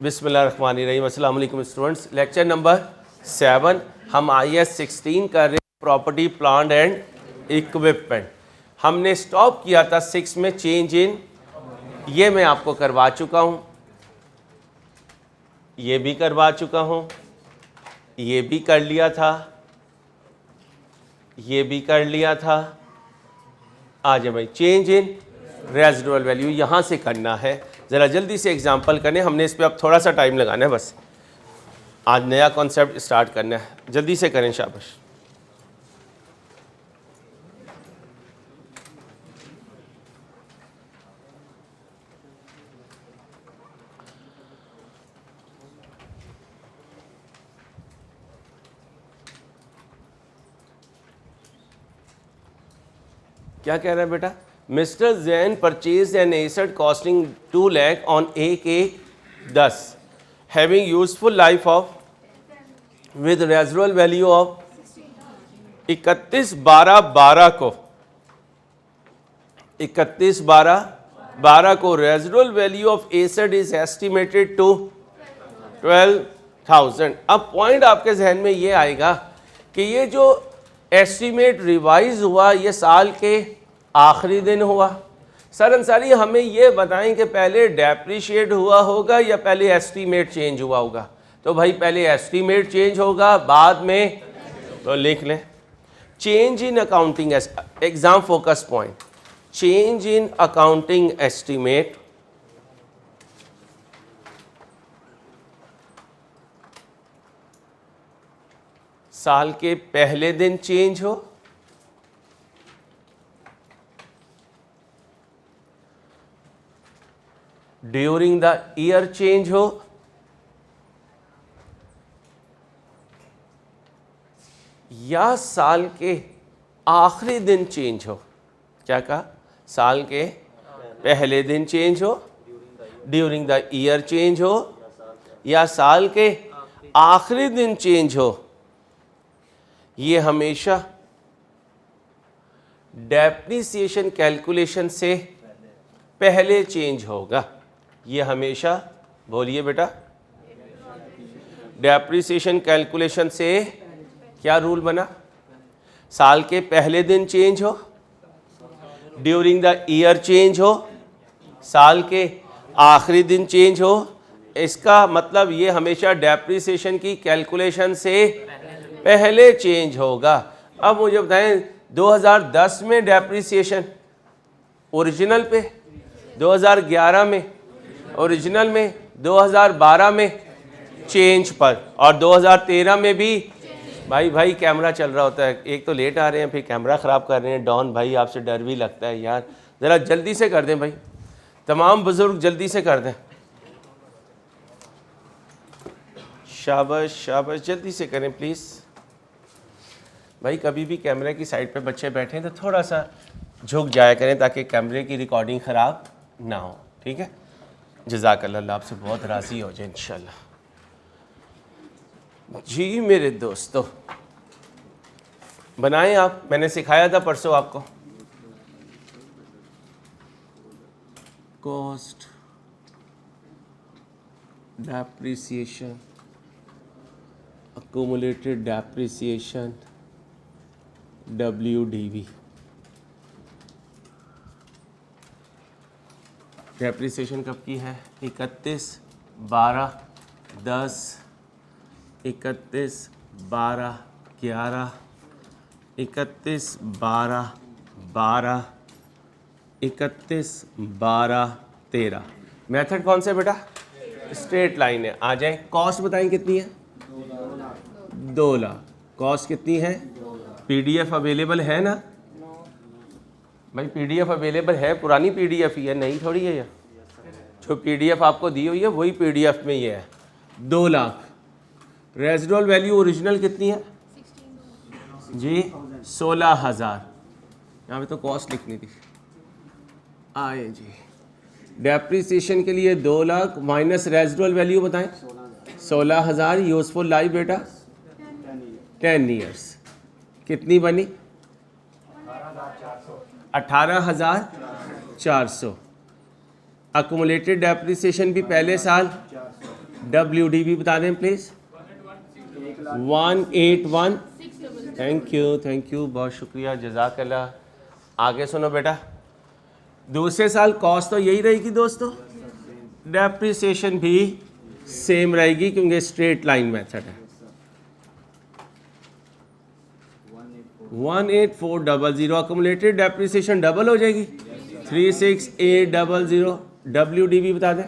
बिस्मिल्लाहिर्रहमानिर्रहीम। अस्सलाम वालेकुम स्टूडेंट्स। लेक्चर नंबर 7 हम IS 16 कर रहे हैं, प्रॉपर्टी प्लांट एंड इक्विपमेंट। हमने स्टॉप किया था 6 में, चेंज इन। ये मैं आपको करवा चुका हूँ, ये भी करवा चुका हूँ, ये भी कर लिया था, ये भी कर लिया था। आ जाए भाई, चेंज इन रेजिडुअल वैल्यू यहाँ से करना है। ज़रा जल्दी से एग्जांपल करने, हमने इस पर अब थोड़ा सा टाइम लगाना है बस। आज नया कॉन्सेप्ट स्टार्ट करना है, जल्दी से करें, शाबाश। क्या कह रहा है बेटा? Mister Jain purchase an asset costing 2 lakh on 1/10 having useful life of with residual value of 31/12/12 को 31/12/12 को residual value of asset is estimated to 12,000। अब पॉइंट आपके जहन में ये आएगा कि ये जो एस्टीमेट रिवाइज हुआ ये साल के आखिरी दिन हुआ। सर अंसारी हमें ये बताएं कि पहले डेप्रिशिएट हुआ होगा या पहले एस्टीमेट चेंज हुआ होगा? तो भाई पहले एस्टीमेट चेंज होगा, बाद में तो लिख लें change in accounting exam focus point. Change in accounting estimate साल के पहले दिन चेंज हो, ड्यूरिंग द ईयर चेंज हो, या साल के आखिरी दिन चेंज हो। क्या कहा? साल के पहले दिन चेंज हो, ड्यूरिंग द ईयर चेंज हो, या साल के आखिरी दिन चेंज हो। ये हमेशा डेप्रिसिएशन कैलकुलेशन से पहले चेंज होगा। ये हमेशा, बोलिए बेटा, डेप्रिसिएशन कैलकुलेशन से क्या रूल बना? साल के पहले दिन चेंज हो, ड्यूरिंग द ईयर चेंज हो, साल के आखिरी दिन चेंज हो। इसका मतलब ये हमेशा डेप्रिसिएशन की कैलकुलेशन से पहले चेंज होगा। अब मुझे बताएं 2010 में डेप्रिसिएशन ओरिजिनल पे, 2011 में ओरिजिनल में, 2012 में चेंज पर, और 2013 में भी। भाई कैमरा चल रहा होता है, एक तो लेट आ रहे हैं फिर कैमरा ख़राब कर रहे हैं। डॉन भाई आपसे डर भी लगता है यार, ज़रा जल्दी से कर दें भाई, तमाम बुज़ुर्ग जल्दी से कर दें। शाबाश शाबाश, जल्दी से करें प्लीज़ भाई। कभी भी कैमरे की साइड पे बच्चे बैठे हैं तो थोड़ा सा झुक जाया करें ताकि कैमरे की रिकॉर्डिंग ख़राब ना हो, ठीक है? जज़ाकल्लाह, अल्लाह आपसे बहुत राज़ी हो जाए इंशाल्लाह। जी मेरे दोस्तों, बनाएं आप, मैंने सिखाया था परसों आपको। Cost depreciation, accumulated depreciation, WDV। Depreciation कब की है? 31/12/10, 31/12/11, 31/12/12, 31/12/13। मेथड कौन सा है बेटा? स्ट्रेट लाइन है। आ जाए, कॉस्ट बताएं कितनी है? 2 लाख। कॉस्ट कितनी है? PDF अवेलेबल है ना भाई? PDF अवेलेबल है, पुरानी PDF ही है, नई थोड़ी है। ये जो PDF आपको दी हुई है वही PDF में ये है। 2 लाख। रेजिडुअल वैल्यू ओरिजिनल कितनी है जी? 16,000। यहाँ पे तो कॉस्ट लिखनी थी। आए जी, डेप्रिसिएशन के लिए 2 लाख माइनस रेजिडुअल वैल्यू बताएं 16,000। यूजफुल लाइफ बेटा 10 ईयर्स। कितनी बनी? 18,400। अक्यूमुलेटेड डेप्रिसिएशन भी पहले साल WDV बता दें प्लीज। 181। थैंक यू, बहुत शुक्रिया, जज़ाकल्लाह। आगे सुनो बेटा, दूसरे साल कॉस्ट तो यही रहेगी दोस्तों, डेप्रिसिएशन भी सेम रहेगी क्योंकि स्ट्रेट लाइन मेथड है। 18400 अकुमुलेटेड डेप्रिसिएशन डबल हो जाएगी। 36800। WDV बता दें।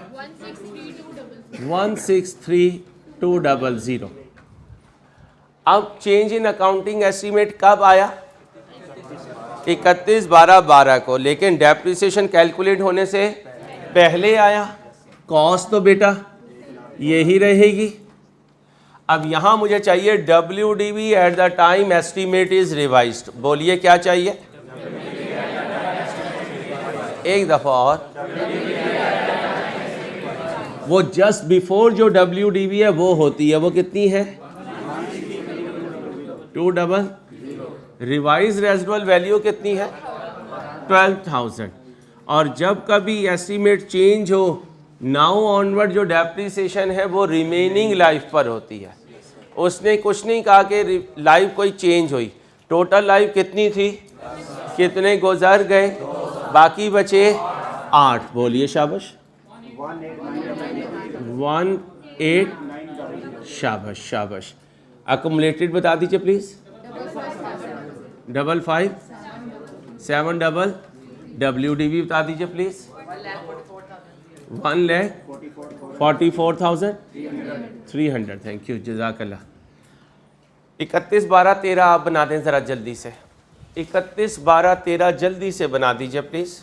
163,200। अब चेंज इन अकाउंटिंग एस्टीमेट कब आया? 31/12/12 को, लेकिन डेप्रिसिएशन कैलकुलेट होने से पहले आया। कॉस्ट तो बेटा यही रहेगी। अब यहां मुझे चाहिए WDV at the time estimate is revised. बोलिए क्या चाहिए? एक दफा और। वो जस्ट बिफोर जो WDV है वो होती है, वो कितनी है? 200। रिवाइज रेजिडुअल वैल्यू कितनी है? 12,000। और जब कभी एस्टीमेट चेंज हो, नाउ ऑनवर्ड जो डेप्रिसिएशन है वो रिमेनिंग लाइफ पर होती है। उसने कुछ नहीं कहा कि लाइफ कोई चेंज हुई। टोटल लाइफ कितनी थी? कितने गुजर गए? बाकी बचे 8। बोलिए शाबाश। 18। शाबाश शाबाश। अकुमुलेटेड बता दीजिए प्लीज। 55 7 डबल। WDV बता दीजिए प्लीज। 1,44,300। थैंक यू, जज़ाकल्लाह। 31/12/13 आप बना दें ज़रा जल्दी से। 31/12/13 जल्दी से बना दीजिए प्लीज़।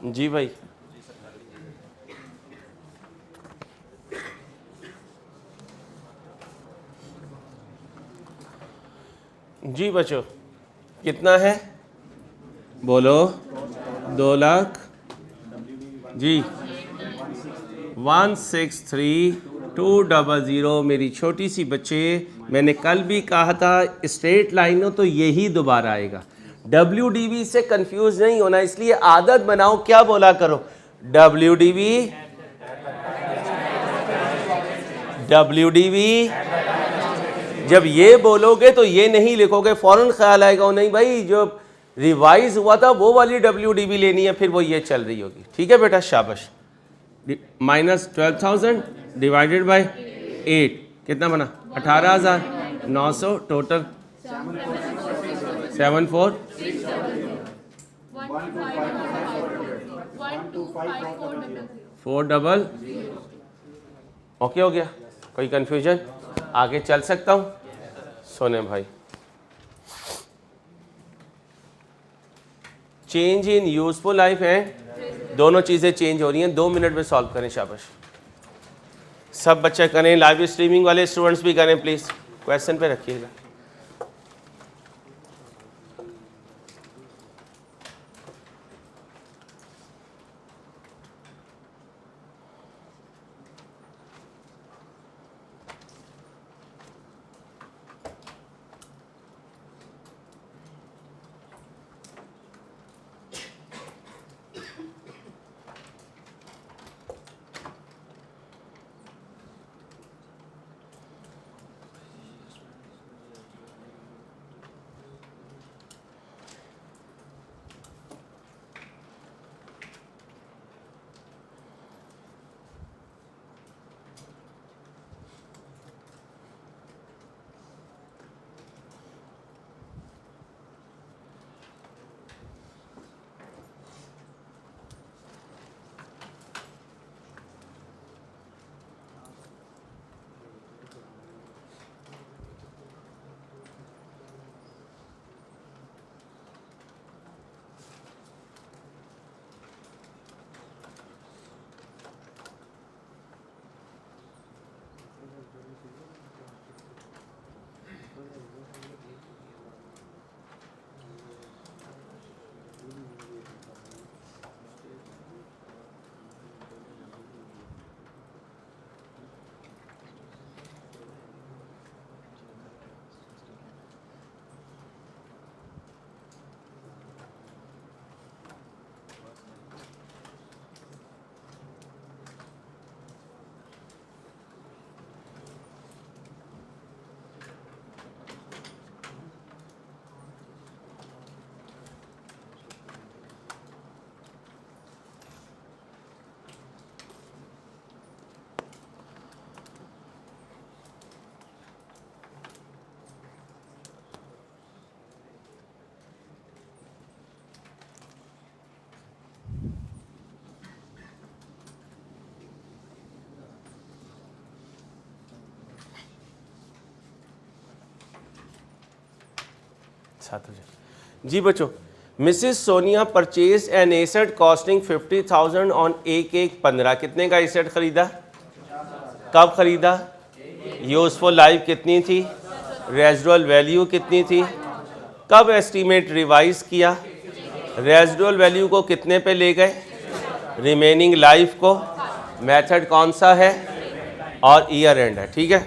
जी भाई। जी बच्चों, कितना है बोलो? 2 लाख। जी 163,200। मेरी छोटी सी बच्चे, मैंने कल भी कहा था स्ट्रेट लाइन हो तो यही दोबारा आएगा। WDV से कंफ्यूज नहीं होना, इसलिए आदत बनाओ, क्या बोला करो? WDV WDV। जब ये बोलोगे तो ये नहीं लिखोगे, फौरन ख्याल आएगा नहीं भाई जो रिवाइज हुआ था वो वाली WDV लेनी है, फिर वो ये चल रही होगी। ठीक है बेटा, शाबाश। -12,000 डिवाइडेड बाय 8 कितना बना? 18,900। टोटल 74 400। ओके हो गया? कोई कंफ्यूजन? आगे चल सकता हूँ? सोने भाई, चेंज इन यूजफुल लाइफ है, दोनों चीज़ें चेंज हो रही हैं। 2 मिनट में सॉल्व करें, शाबाश। सब बच्चे करें, लाइव स्ट्रीमिंग वाले स्टूडेंट्स भी करें प्लीज़, क्वेश्चन पे रखिएगा। जी बच्चों, Mrs Sonia purchase an asset costing 50,000 on 1/1/15। कितने का एसेट खरीदा? कब खरीदा? यूजफुल लाइफ कितनी थी? रेजिडुअल वैल्यू कितनी थी? कब एस्टीमेट रिवाइज किया? रेजिडुअल वैल्यू को कितने पे ले गए? रिमेनिंग लाइफ को। मेथड कौन सा है? और ईयर एंड है। ठीक है।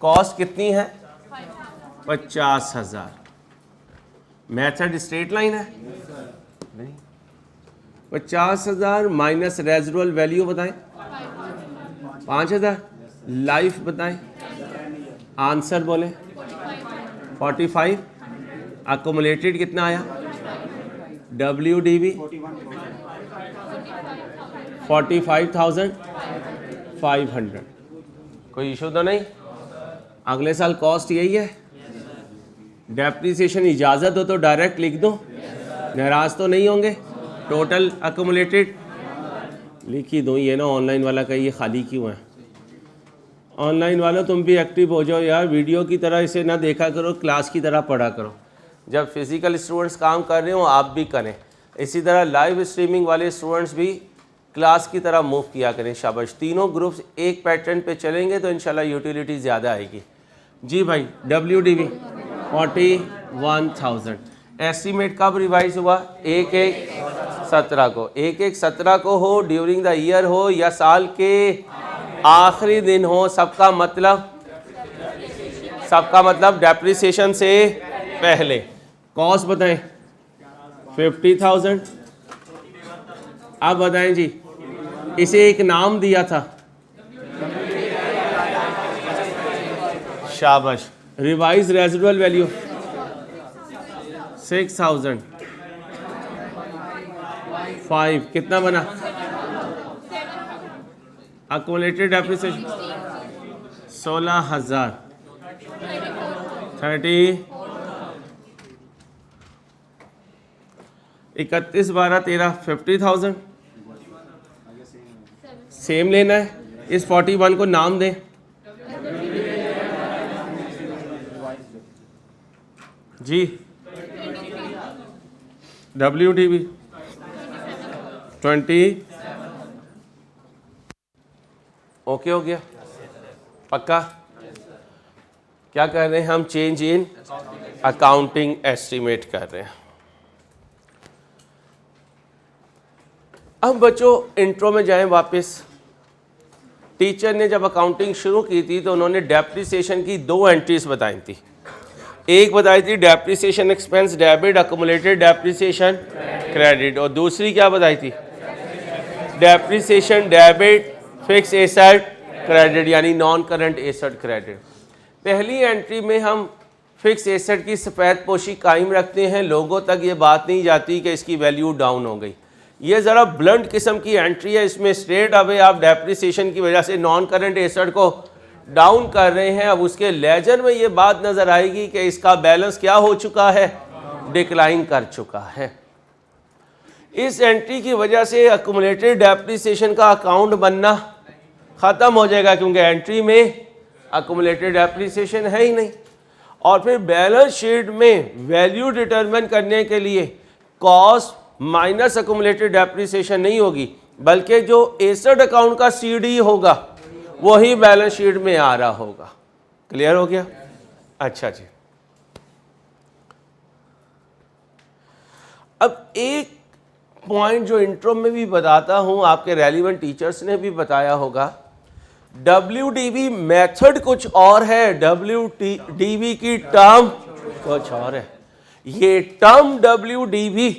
कॉस्ट कितनी है? 50,000। मेथड स्ट्रेट लाइन है? नहीं। 50,000 माइनस रेजिडुअल वैल्यू बताएं। 5,000। लाइफ बताएं। आंसर बोले 45। अकोमुलेटेड कितना आया? WDV 45,500। कोई इशू तो नहीं? अगले साल कॉस्ट यही है। डेप्रिसिएशन इजाज़त हो तो डायरेक्ट लिख दो, नाराज तो नहीं होंगे। टोटल अकोमुलेटेड लिख ही दो। ये ना ऑनलाइन वाला का ये खाली क्यों है? ऑनलाइन वालों तुम भी एक्टिव हो जाओ यार, वीडियो की तरह इसे ना देखा करो, क्लास की तरह पढ़ा करो। जब फिज़िकल स्टूडेंट्स काम कर रहे हो आप भी करें, इसी तरह लाइव स्ट्रीमिंग वाले स्टूडेंट्स भी क्लास की तरह मूव किया करें। शाबाश। तीनों ग्रुप्स एक पैटर्न पे चलेंगे तो इंशाल्लाह यूटिलिटी ज़्यादा आएगी। जी भाई, WDV 41,000। एस्टीमेट कब रिवाइज हुआ? 1/1/17 को। 1/1/17 को हो, ड्यूरिंग द ईयर हो या साल के आखिरी दिन हो, सबका मतलब डेप्रिसिएशन से पहले। कॉस्ट बताएं 50,000। अब बताएं जी, इसे एक नाम दिया था। शाबाश। Revise residual value 6,005। कितना बना? अकोमुलेटेड डेप्रिसिएशन 16,000 30 31 12 13 50,000 सेम लेना है। इस 41 को नाम दें। जी WDV 20 ओके हो गया पक्का। क्या कर रहे हैं हम? चेंज इन अकाउंटिंग एस्टिमेट कर रहे हैं। अब बच्चों इंट्रो में जाएं वापस। टीचर ने जब अकाउंटिंग शुरू की थी तो उन्होंने डेप्रिसिएशन की 2 एंट्रीज बताई थी। एक बताई थी depreciation expense debit accumulated depreciation credit, और दूसरी क्या बताई थी? Depreciation debit fix asset credit यानी नॉन करंट एसेट क्रेडिट। पहली एंट्री में हम फिक्स एसेट की सफ़ेद पोशी कायम रखते हैं, लोगों तक ये बात नहीं जाती कि इसकी वैल्यू डाउन हो गई। ये ज़रा ब्लंट किस्म की एंट्री है, इसमें स्ट्रेट अवे आप डेप्रिसिएशन की वजह से नॉन करंट एसेट को डाउन कर रहे हैं। अब उसके लेजर में ये बात नज़र आएगी कि इसका बैलेंस क्या हो चुका है? डिक्लाइन कर चुका है। इस एंट्री की वजह से अक्यूमुलेटेड डेप्रिसिएशन का अकाउंट बनना ख़त्म हो जाएगा, क्योंकि एंट्री में अक्यूमुलेटेड डेप्रिसिएशन है ही नहीं। और फिर बैलेंस शीट में वैल्यू डिटरमिन करने के लिए कॉस्ट माइनस अक्यूमुलेटेड डेप्रिसिएशन नहीं होगी, बल्कि जो एसेट अकाउंट का सीडी होगा वही बैलेंस शीट में आ रहा होगा। क्लियर हो गया? अच्छा जी। अब एक पॉइंट जो इंट्रो में भी बताता हूं, आपके रेलिवेंट टीचर्स ने भी बताया होगा, WDV मेथड कुछ और है, WDV की टर्म कुछ और है। ये टर्म WDV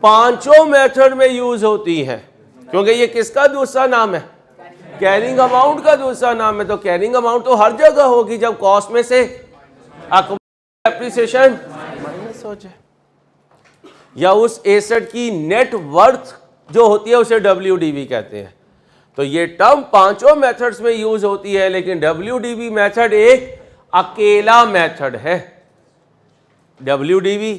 पांचों मेथड में यूज होती है, क्योंकि ये किसका दूसरा नाम है? कैरिंग अमाउंट का दूसरा नाम है। तो कैरिंग अमाउंट तो हर जगह होगी जब कॉस्ट में से डेप्रिसिएशन माइनस हो जाए, या उस एसेट की नेट वर्थ जो होती है उसे WDV कहते हैं। तो ये टर्म पांचों मेथड्स में यूज होती है, लेकिन WDV मेथड एक अकेला मेथड है। WDV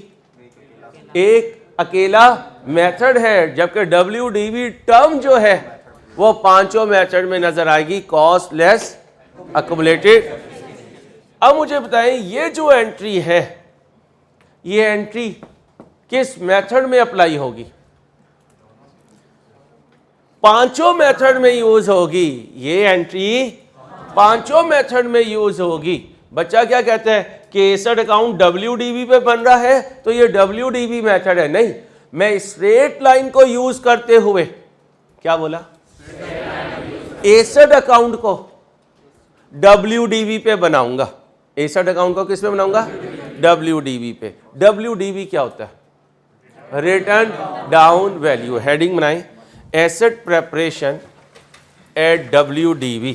एक अकेला मेथड है, जबकि WDV टर्म जो है वो पांचों मेथड में नजर आएगी, कॉस्ट लेस अक्यूमुलेटेड। अब मुझे बताएं, ये जो एंट्री है, ये एंट्री किस मेथड में अप्लाई होगी? पांचों मेथड में यूज होगी। ये एंट्री पांचों मेथड में यूज होगी। बच्चा क्या कहता है कि एसेट अकाउंट WDV पे बन रहा है तो ये WDV मेथड है। नहीं, मैं स्ट्रेट लाइन को यूज करते हुए, क्या बोला? एसेट अकाउंट को WDV पे बनाऊंगा। एसेट अकाउंट को किस पे बनाऊंगा? WDV पे। WDV क्या होता है? Written down value. हेडिंग बनाएं, asset preparation at WDV।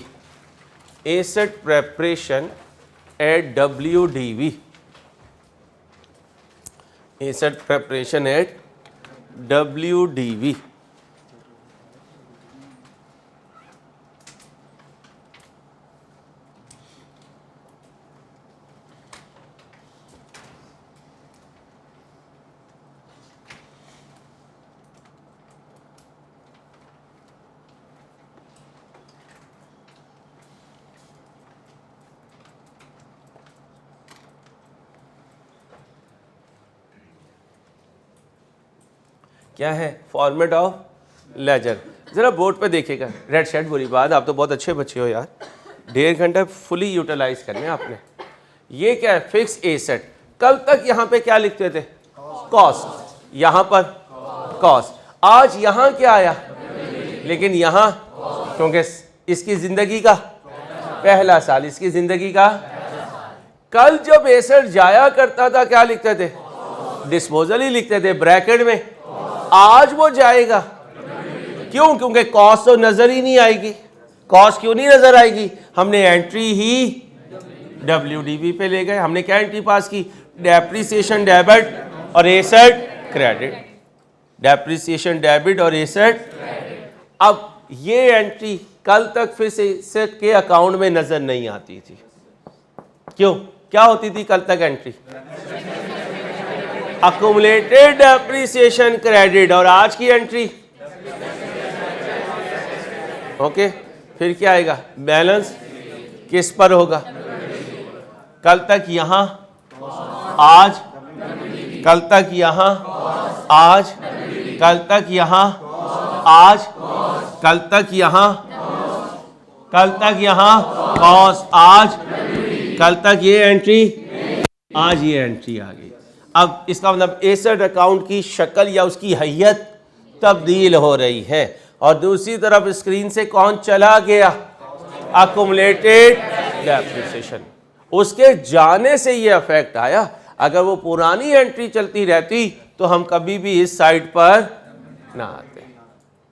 Asset preparation at WDV। Asset preparation at WDV। क्या है? Format of ledger. ज़रा बोर्ड पे देखिएगा। रेड शर्ट बुरी बात, आप तो बहुत अच्छे बच्चे हो यार, 1.5 घंटा फुली यूटिलाइज करने आपने। ये क्या है? Fix asset. कल तक यहाँ पे क्या लिखते थे? कॉस्ट। यहाँ पर कॉस्ट। आज यहाँ क्या आया? लेकिन यहाँ क्योंकि इसकी ज़िंदगी का पहला साल, इसकी ज़िंदगी का। कल जब एसेट जाया करता था क्या लिखते थे? डिस्पोजल ही लिखते थे ब्रैकेट में। आज वो जाएगा, क्यों? क्योंकि कॉस्ट तो नजर ही नहीं आएगी। कॉस्ट क्यों नहीं नजर आएगी? हमने एंट्री ही WDV पे ले गए। हमने क्या एंट्री पास की? डेप्रिसिएशन डेबिट और एसेट क्रेडिट। डेप्रिसिएशन डेबिट और एसेट। अब ये एंट्री कल तक फिर से एसेट के अकाउंट में नजर नहीं आती थी। क्यों? क्या होती थी कल तक एंट्री? अकुमुलेटेड डेप्रिसिएशन क्रेडिट, और आज की एंट्री ओके। फिर क्या आएगा, बैलेंस किस पर होगा, कल तक यहां, आज, कल तक यहां, आज, कल तक यहां, आज, कल तक यहां, कल तक यहां, कॉस, आज, कल तक ये एंट्री, आज ये एंट्री आ गई। अब इसका मतलब एसेट अकाउंट की शक्ल या उसकी हैयत तब्दील हो रही है। और दूसरी तरफ स्क्रीन से कौन चला गया, अकुमुलेटेड डेप्रिसिएशन, उसके जाने से ये इफेक्ट आया। अगर वो पुरानी एंट्री चलती रहती तो हम कभी भी इस साइड पर ना आते,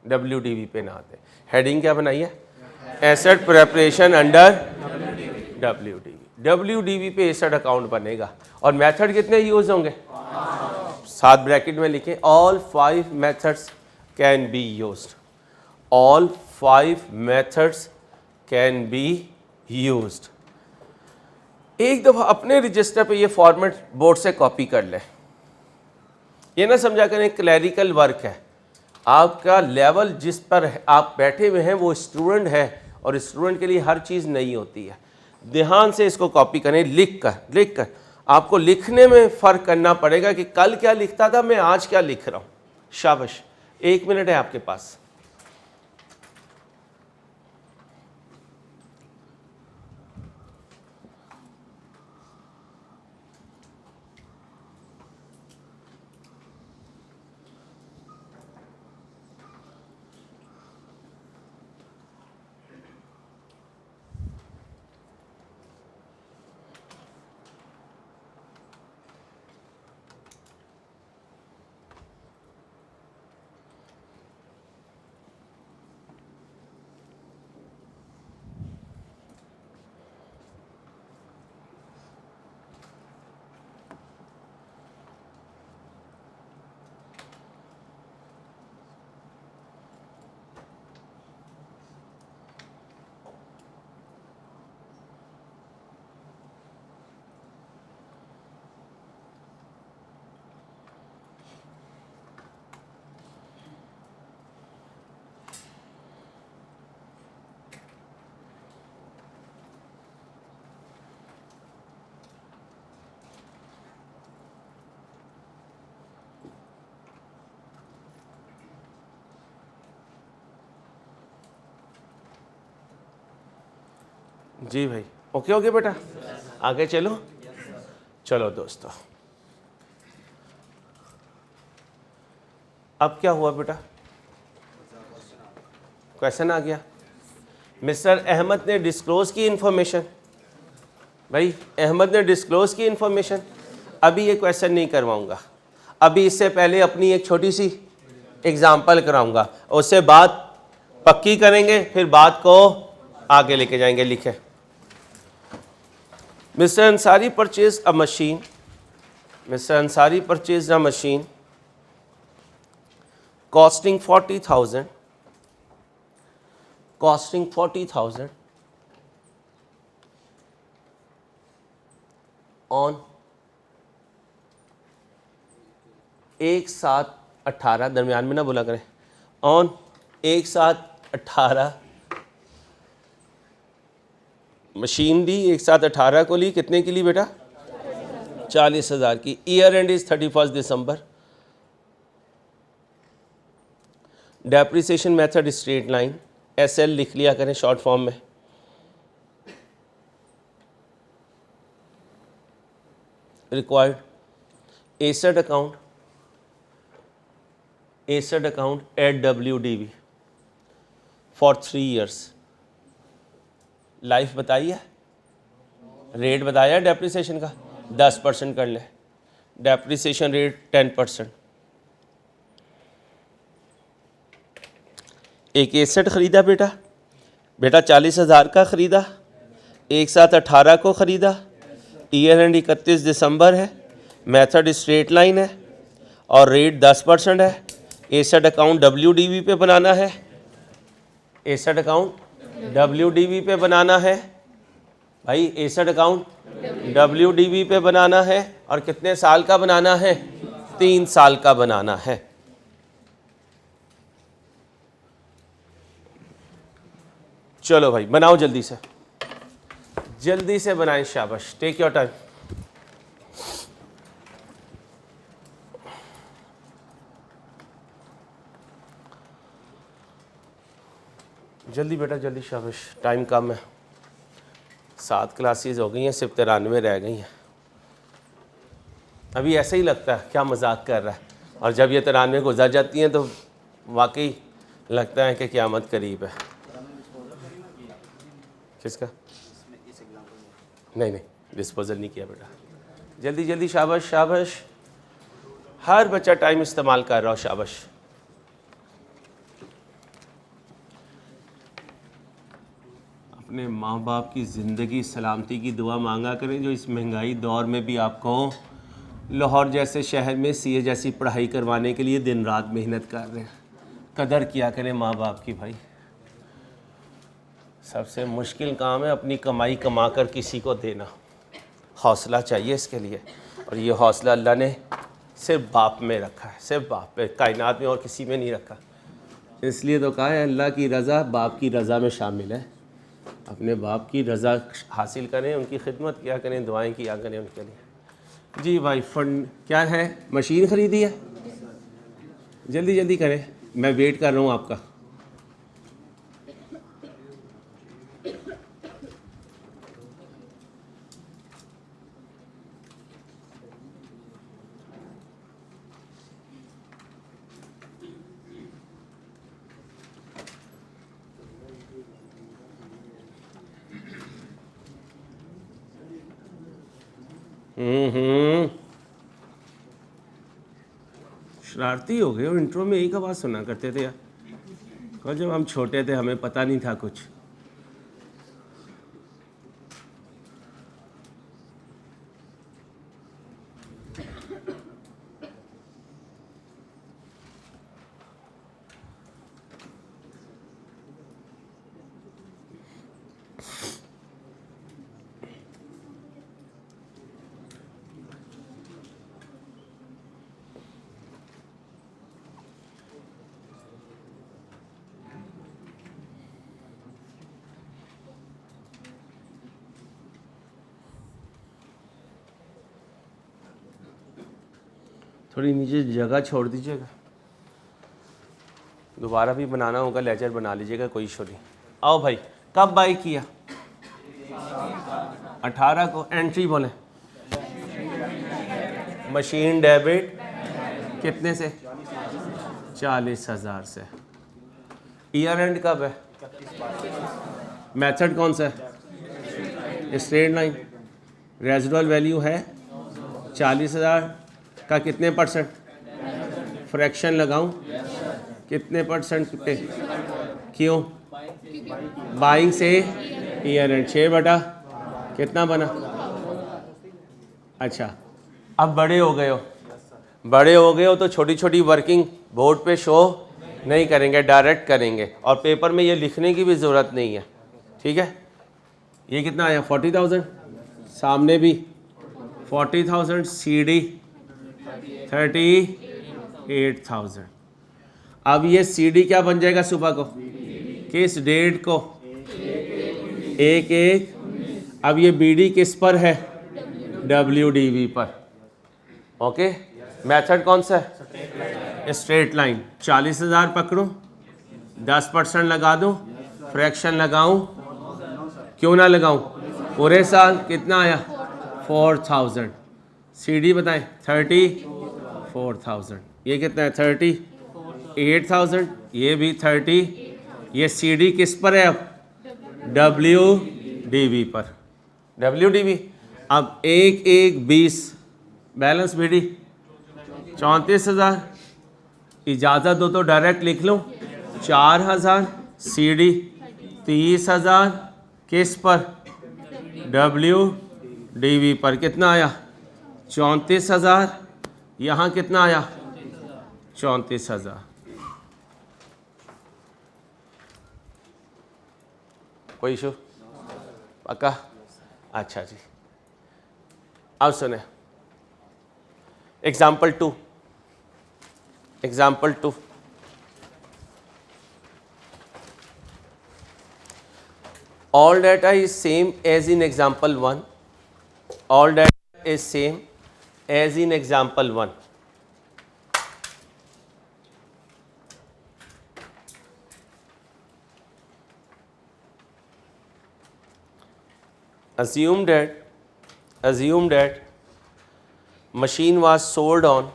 WDV पे ना आते। हेडिंग क्या बनाई है, एसेट प्रिपरेशन अंडर WDV पे एसेट अकाउंट बनेगा। और मेथड कितने यूज होंगे, 7 ब्रैकेट में लिखें, all 5 methods can be used, all 5 methods can be used. एक दफ़ा अपने रजिस्टर पे ये फॉर्मेट बोर्ड से कॉपी कर लें। ये ना समझा करें क्लैरिकल वर्क है, आपका लेवल जिस पर आप बैठे हुए हैं वो स्टूडेंट है, और स्टूडेंट के लिए हर चीज़ नहीं होती है। ध्यान से इसको कॉपी करें, लिख कर आपको लिखने में फ़र्क करना पड़ेगा कि कल क्या लिखता था, मैं आज क्या लिख रहा हूँ। शाबाश, 1 मिनट है आपके पास। जी भाई, ओके बेटा, आगे चलो। चलो दोस्तों, अब क्या हुआ बेटा, क्वेश्चन आ गया। मिस्टर अहमद ने डिस्क्लोज की इंफॉर्मेशन, भाई अहमद ने डिस्क्लोज की इंफॉर्मेशन। अभी ये क्वेश्चन नहीं करवाऊंगा, अभी इससे पहले अपनी एक छोटी सी एग्जांपल कराऊंगा, उससे बात पक्की करेंगे, फिर बात को आगे लेके जाएंगे। लिखे, mister Ansari purchase a machine, mister Ansari purchase a machine costing 40,000, costing 40,000 on 1/7/18, दरमियान में ना बोला करें, ऑन 1/7/18 मशीन ली, 1/7/18 को ली, कितने की ली बेटा, 40,000 की। ईयर एंड इज 31 दिसंबर। Depreciation method straight line, SL लिख लिया करें शॉर्ट फॉर्म में। Required asset account, asset account at WDV for 3 years। Life बताइए, रेट बताया डेप्रिसिएशन का 10% कर ले, डेप्रिसिएशन रेट 10%। एक एसेट ख़रीदा बेटा, 40,000 का ख़रीदा, 1/7/18 को ख़रीदा, ईयर एंड 31 दिसंबर है, मेथड स्ट्रेट लाइन है और रेट 10% है। एसेट अकाउंट WDV पे बनाना है, एसेट अकाउंट WDV पे बनाना है भाई, एसेट अकाउंट WDV पे बनाना है। और कितने साल का बनाना है, 3 साल का बनाना है। चलो भाई बनाओ जल्दी से बनाएं, शाबाश, टेक योर टाइम। जल्दी बेटा जल्दी, शाबाश, टाइम कम है। 7 क्लासेस हो गई हैं, सिर्फ 93 रह गई हैं। अभी ऐसा ही लगता है क्या मजाक कर रहा है, और जब ये 93 गुजर जाती हैं तो वाकई लगता है कि क़यामत करीब है। किसका? नहीं, डिस्पोजल नहीं किया बेटा। जल्दी जल्दी, शाबाश शाबाश, हर बच्चा टाइम इस्तेमाल कर रहा हो, शाबाश। अपने माँ बाप की ज़िंदगी सलामती की दुआ मांगा करें, जो इस महंगाई दौर में भी आपको लाहौर जैसे शहर में सीए जैसी पढ़ाई करवाने के लिए दिन रात मेहनत कर रहे हैं। कदर किया करें माँ बाप की भाई। सबसे मुश्किल काम है अपनी कमाई कमा कर किसी को देना। हौसला चाहिए इसके लिए, और ये हौसला अल्लाह ने सिर्फ बाप में रखा है, सिर्फ बाप पे, कायनात में और किसी में नहीं रखा। इसलिए तो कहा है अल्लाह की रज़ा बाप की रज़ा में शामिल है। अपने बाप की रज़ा हासिल करें, उनकी खिदमत किया करें, दुआएं किया करें उनके लिए। जी भाई, फंड क्या है? मशीन ख़रीदी है, जल्दी जल्दी करें, मैं वेट कर रहा हूँ आपका। शरारती हो गए हो, इंट्रो में एक आवाज़ सुना करते थे यार। और जब हम छोटे थे हमें पता नहीं था कुछ। थोड़ी नीचे जगह छोड़ दीजिएगा, दोबारा भी बनाना होगा लेजर बना लीजिएगा, कोई इशू नहीं। आओ भाई, कब बाई किया? 18 को। एंट्री बोले, मशीन डेबिट कितने से? 40,000 से। ईयर एंड कब है? मेथड कौन सा है? Straight line. रेजिडुअल वैल्यू है 40,000 का कितने परसेंट? फ्रैक्शन लगाऊं कितने परसेंट पे? क्यों? बाइंग से ईयर एंड 6 बटा कितना बना? अच्छा, अब बड़े हो गए हो तो छोटी छोटी वर्किंग बोर्ड पे शो नहीं करेंगे, डायरेक्ट करेंगे, और पेपर में ये लिखने की भी ज़रूरत नहीं है, ठीक है? ये कितना आया? 40,000। सामने भी 40,000, CD 38,000। अब ये CD क्या बन जाएगा सुबह को? किस डेट को? 1/1। अब ये BD किस पर है? WDV पर। ओके, मेथड कौन सा है? Straight line. 40,000 पकड़ूं, 10% लगा दूं, फ्रैक्शन लगाऊं, क्यों ना लगाऊं? पूरे साल कितना आया? 4,000। CD बताएं, 34,000। ये कितना है? 38,000। ये भी 30। ये CD किस पर है अब? WDV पर। WDV। अब 1/1/20 बैलेंस BD 34,000। इजाज़त दो तो डायरेक्ट लिख लूँ, 4,000 CD 30,000 किस पर? WDV पर। कितना आया? 34,000। यहाँ कितना आया? 34,000। कोई इशू? पक्का? अच्छा जी, अब सुने example 2। Example 2, all data is same as in example 1, all data is same as in example 1. Assume that machine was sold on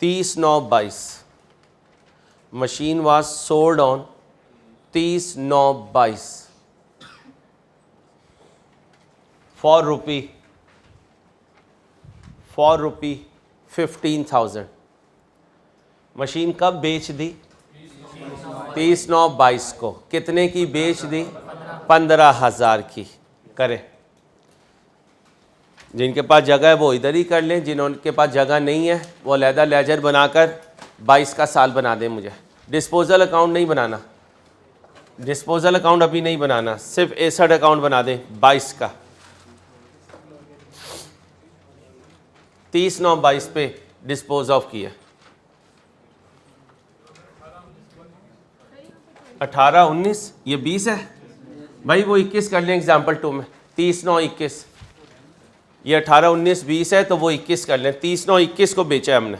30/22. Machine was sold on 30/22 for rupee 15,000. Machine कब बेच दी? 30/22 को. कितने की बेच दी? 15,000 की. करें. जिनके पास जगह है वो इधर ही कर लें, जिनके पास जगह नहीं है वो अलहदा लेजर बनाकर 22 का साल बना दें. मुझे डिस्पोजल अकाउंट नहीं बनाना, डिस्पोजल अकाउंट अभी नहीं बनाना, सिर्फ एसेट अकाउंट बना दें 22 का. 30/22 पे डिस्पोज ऑफ किया. 18/19 ये 20 है भाई, वो 21 कर लें एग्जाम्पल 2 में. 30/9/21 ये 18/19/20 है तो वो 21 कर लें. 30/9/21 को बेचा है हमने.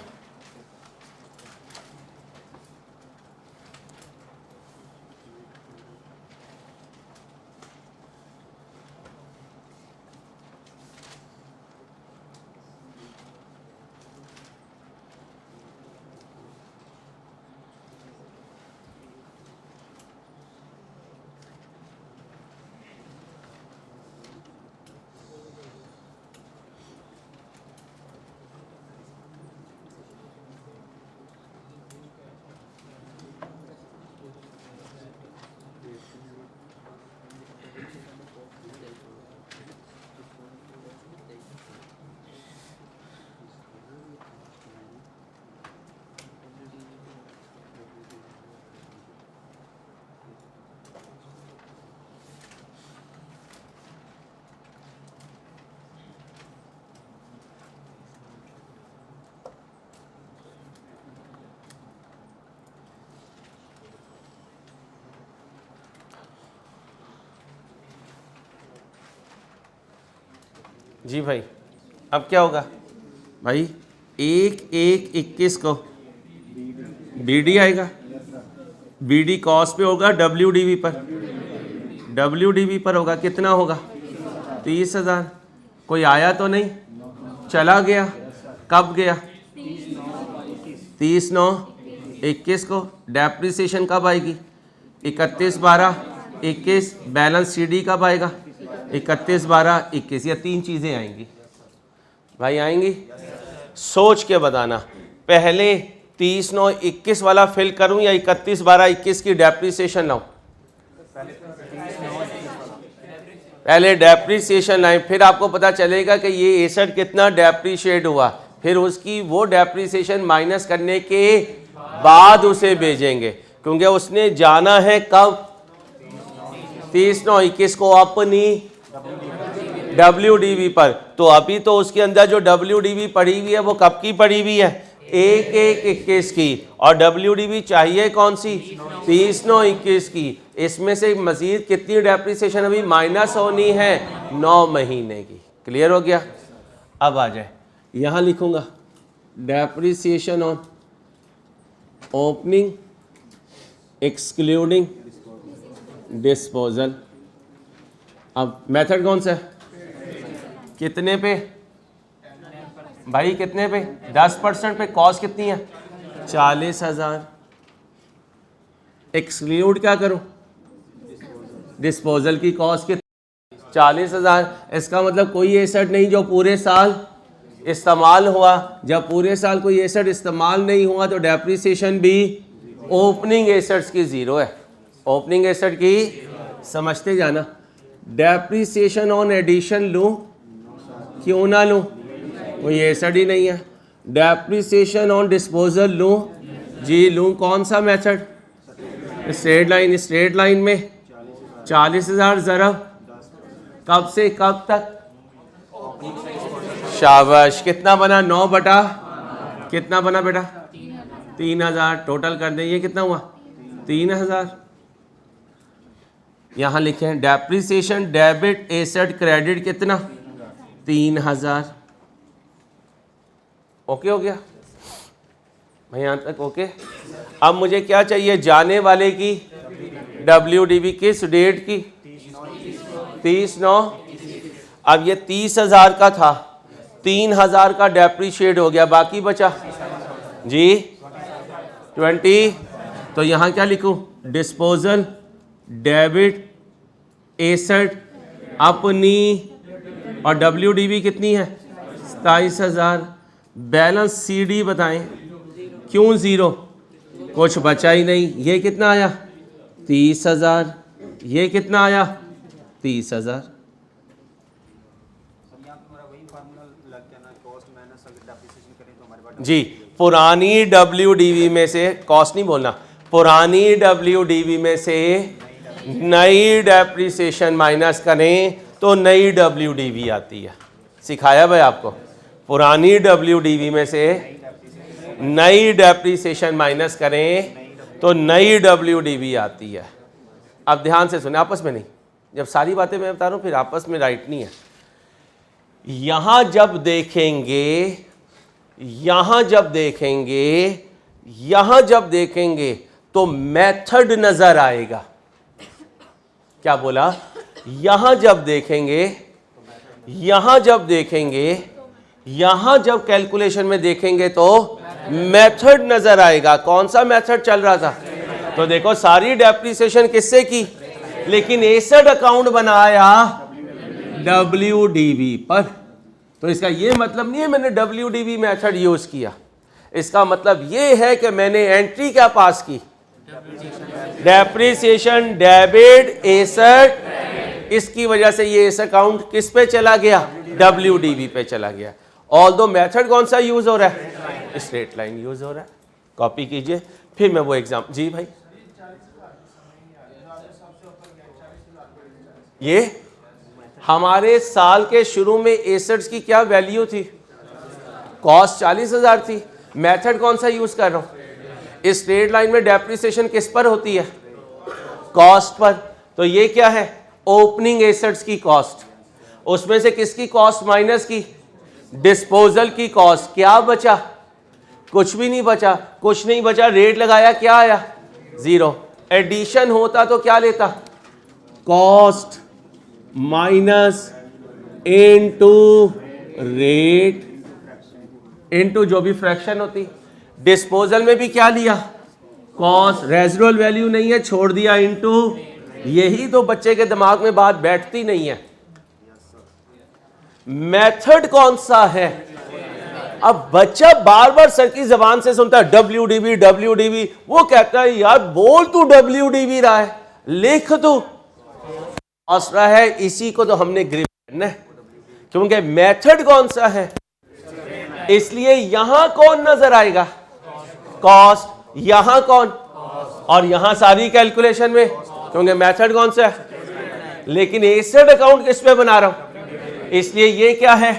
जी भाई, अब क्या होगा भाई? 1/1/21 को बीडी आएगा. बीडी कॉस्ट पे होगा, डब्ल्यूडीवी पर होगा. कितना होगा? 30,000. कोई आया तो नहीं, चला गया. कब गया? 30/9/21 को. डेप्रिसिएशन कब आएगी? 31/12/21. बैलेंस सीडी कब आएगा? 31/12/21. या 3 चीज़ें आएंगी भाई, आएंगी. सोच के बताना, पहले 30/9/21 वाला फिल करूं या 31/12/21 की डेप्रिसिएशन लाऊं? पहले डेप्रिसिएशन लाएं, फिर आपको पता चलेगा कि ये एसेट कितना डेप्रिशिएट हुआ. फिर उसकी वो डेप्रिसिएशन माइनस करने के बाद उसे भेजेंगे, क्योंकि उसने जाना है कब? 30/9/21 को अपनी WDV पर. तो अभी तो उसके अंदर जो WDV पड़ी हुई है वो कब की पड़ी हुई है? 1/1/21 की. और WDV चाहिए कौन सी? 30/9/21 की. इसमें से मजीद कितनी डेप्रिसिएशन अभी माइनस होनी है? 9 महीने की. क्लियर हो गया? अब आ जाए, यहाँ लिखूंगा depreciation on opening excluding disposal. अब मेथड कौन सा है? कितने पे भाई? कितने पे? 10% पे. कॉस्ट कितनी है? 40,000. एक्सक्लूड क्या करूं? डिस्पोजल की कॉस्ट कितनी? 40,000. इसका मतलब कोई एसेट नहीं जो पूरे साल इस्तेमाल हुआ. जब पूरे साल कोई एसेट इस्तेमाल नहीं हुआ तो डेप्रिसिएशन भी ओपनिंग एसेट्स की 0 है. ओपनिंग एसेट की समझते जाना. डेप्रिसिएशन ऑन एडिशन लूं? क्यों ना लूं? कोई एसेट ही नहीं है. डेप्रिसिएशन ऑन डिस्पोजल लूं? जी लूं. कौन सा method? Straight line. Straight line में 40,000 ज़रब कब से कब तक? शाबाश. कितना बना? 9/12. कितना बना बेटा? 3000। टोटल कर दें, ये कितना हुआ? 3000। यहां लिखें डेप्रिसिएशन डेबिट एसेट क्रेडिट कितना? 3000। ओके हो गया भाई यहां तक? ओके। अब मुझे क्या चाहिए? जाने वाले की WDV किस डेट की? 30/9। अब ये 30,000 का था, 3,000 का डेप्रीशिएट हो गया, बाकी बचा जी 20। तो यहां क्या लिखूं? डिस्पोजल डेबिट एसेट अपनी, और WDV कितनी है? 27,000। बैलेंस CD बताएं, क्यों 0? कुछ बचा ही नहीं। ये कितना आया? 30,000। ये कितना आया? 30,000। जी पुरानी WDV में से, कॉस्ट नहीं बोलना, पुरानी WDV में से नई डेप्रिसिएशन माइनस करें तो नई WDV आती है। सिखाया भाई आपको? पुरानी WDV में से नई डेप्रिसिएशन माइनस करें तो नई WDV आती है। अब ध्यान से सुने, आपस में नहीं, जब सारी बातें मैं बता रहा हूं फिर आपस में राइट नहीं है। यहां जब देखेंगे, यहां जब देखेंगे, यहां जब देखेंगे तो मेथड नजर आएगा। क्या बोला? यहां जब देखेंगे, यहां जब देखेंगे, यहां जब कैलकुलेशन में देखेंगे तो मेथड नजर आएगा। कौन सा मेथड चल रहा था? तो देखो सारी डेप्रिसिएशन किससे की, लेकिन एसेट अकाउंट बनाया WDV पर। तो इसका ये मतलब नहीं है मैंने WDV मेथड यूज किया, इसका मतलब ये है कि मैंने एंट्री क्या पास की? Depreciation debit asset. इसकी वजह से ये एसेट अकाउंट किस पे चला गया? WDV पे चला गया। ऑल्दो मेथड कौन सा यूज हो रहा है? स्ट्रेट लाइन यूज हो रहा है। कॉपी कीजिए, फिर मैं वो एग्जाम। जी भाई, ये हमारे साल के शुरू में एसेट्स की क्या वैल्यू थी? कॉस्ट 40,000 थी। मेथड कौन सा यूज कर रहा हूं? इस स्ट्रेट लाइन में डेप्रिसिएशन किस पर होती है? Cost per. तो ये क्या है? ओपनिंग एसेट्स की कॉस्ट। उसमें से किसकी कॉस्ट माइनस की? डिस्पोजल की कॉस्ट। क्या बचा? कुछ भी नहीं बचा। कुछ नहीं बचा, रेट लगाया, क्या आया? 0। एडिशन होता तो क्या लेता? Cost minus into rate into जो भी फ्रैक्शन होती। डिस्पोजल में भी क्या लिया? कॉस्ट। रेजिडुअल वैल्यू नहीं है, छोड़ दिया इनटू। यही तो बच्चे के दिमाग में बात बैठती नहीं है। मेथड कौन सा है? अब बच्चा बार बार सर की जबान से सुनता है WDV WDV, वो कहता है यार बोल तू WDV रहा है, लिख तू कॉस्ट रहा है। इसी को तो हमने ग्रिप करना है, क्योंकि मेथड कौन सा है। इसलिए यहां कौन नजर आएगा? कॉस्ट। यहां कौन? और यहां सारी कैलकुलेशन में, क्योंकि मेथड कौन सा है। लेकिन एसेट अकाउंट किस पे बना रहा हूं, इसलिए ये क्या है?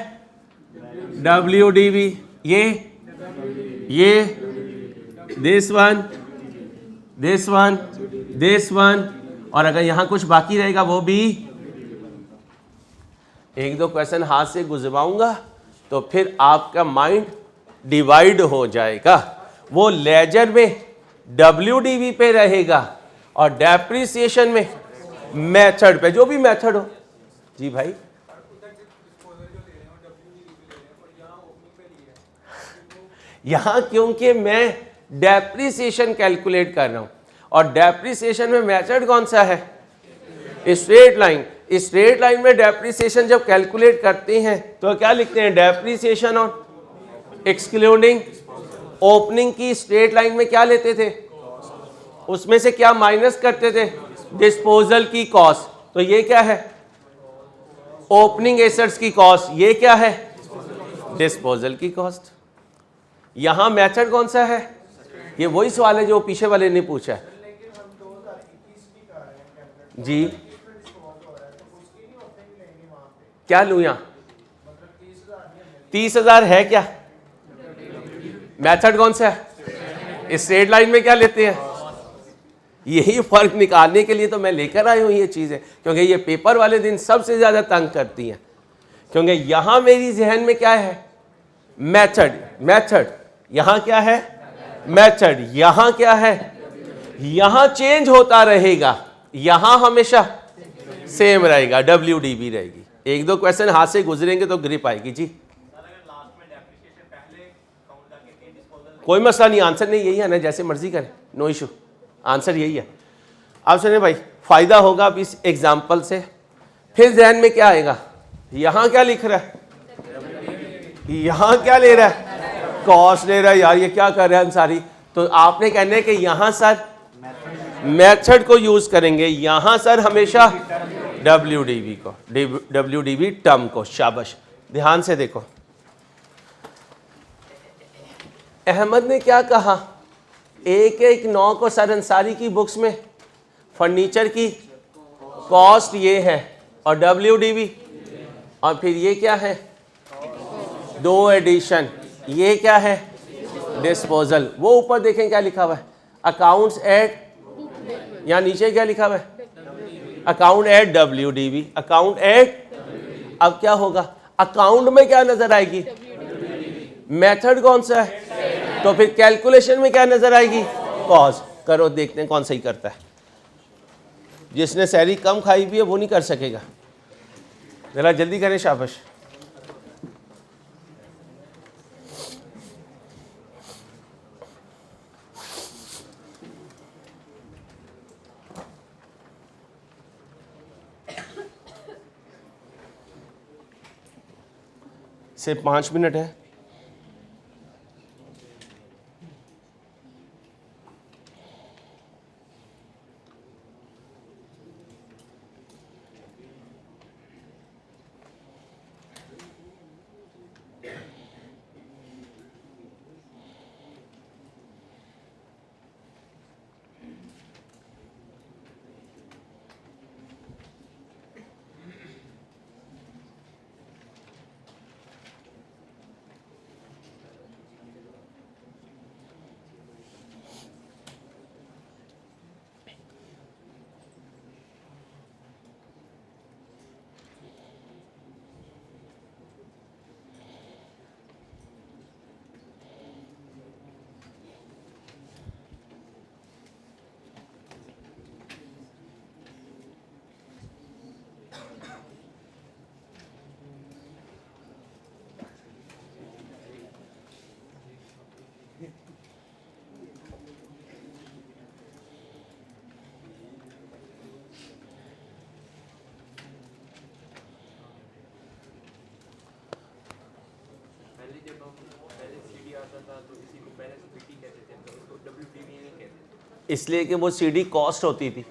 WDV। ये this one, this one, this one, और अगर यहां कुछ बाकी रहेगा वो भी। एक दो क्वेश्चन हाथ से गुजरवाऊंगा तो फिर आपका माइंड डिवाइड हो जाएगा। वो लेजर में WDV पे रहेगा और डेप्रिसिएशन में मेथड पे, जो भी मेथड हो। जी भाई, यहां क्योंकि मैं डेप्रिसिएशन कैलकुलेट कर रहा हूं, और डेप्रिसिएशन में मेथड कौन सा है? Straight line. स्ट्रेट लाइन में डेप्रिसिएशन जब कैलकुलेट करते हैं तो क्या लिखते हैं? डेप्रिसिएशन और एक्सक्लूडिंग ओपनिंग की। स्ट्रेट लाइन में क्या लेते थे? उसमें से क्या माइनस करते थे? डिस्पोजल की कॉस्ट। तो ये क्या है? ओपनिंग एसेट्स की कॉस्ट। ये क्या है? डिस्पोजल की कॉस्ट। यहां मेथड कौन सा है? ये वही सवाल है जो पीछे वाले ने पूछा है। जी क्या लूं? यहां 30,000 है क्या? मेथड कौन सा है? स्ट्रेट लाइन में क्या लेते हैं? यही फर्क निकालने के लिए तो मैं लेकर आया हूं ये चीजें, क्योंकि ये पेपर वाले दिन सबसे ज्यादा तंग करती हैं। क्योंकि यहां मेरी जहन में क्या है? मेथड। मेथड यहां क्या है? मेथड यहां क्या है? यहां चेंज होता रहेगा, यहां हमेशा सेम रहेगा, WDB रहेगी। एक दो क्वेश्चन हाथ से गुजरेंगे तो ग्रिप आएगी जी। कोई मसला नहीं, आंसर नहीं यही है ना, जैसे मर्जी करें, नो इशू, आंसर यही है। अब सुनिए भाई, फायदा होगा अब इस एग्जाम्पल से। फिर जहन में क्या आएगा? यहां क्या लिख रहा है? यहां क्या ले रहा है? कॉस ले रहा है। यार ये क्या कर रहा है अंसारी? तो आपने कहना है कि यहां सर मेथड को यूज करेंगे, यहां सर हमेशा WDB को, WDB टर्म को। शाबाश, ध्यान से देखो, अहमद ने क्या कहा? 119 को सर अंसारी की बुक्स में फर्नीचर की कॉस्ट ये है और WDB, और फिर ये क्या है? 2 एडिशन, ये क्या है? डिस्पोजल। वो ऊपर देखें क्या लिखा हुआ है? अकाउंट्स एट, यहाँ नीचे क्या लिखा हुआ है? Account at WDB, account at. अब क्या होगा? अकाउंट में क्या नजर आएगी? मेथड कौन सा है? तो फिर कैलकुलेशन में क्या नजर आएगी? कॉज। करो, देखते हैं कौन सही करता है। जिसने सैलरी कम खाई भी है वो नहीं कर सकेगा, जरा जल्दी करें। शाबाश। सिर्फ 5 मिनट है। इसलिए कि वो CD कॉस्ट होती थी।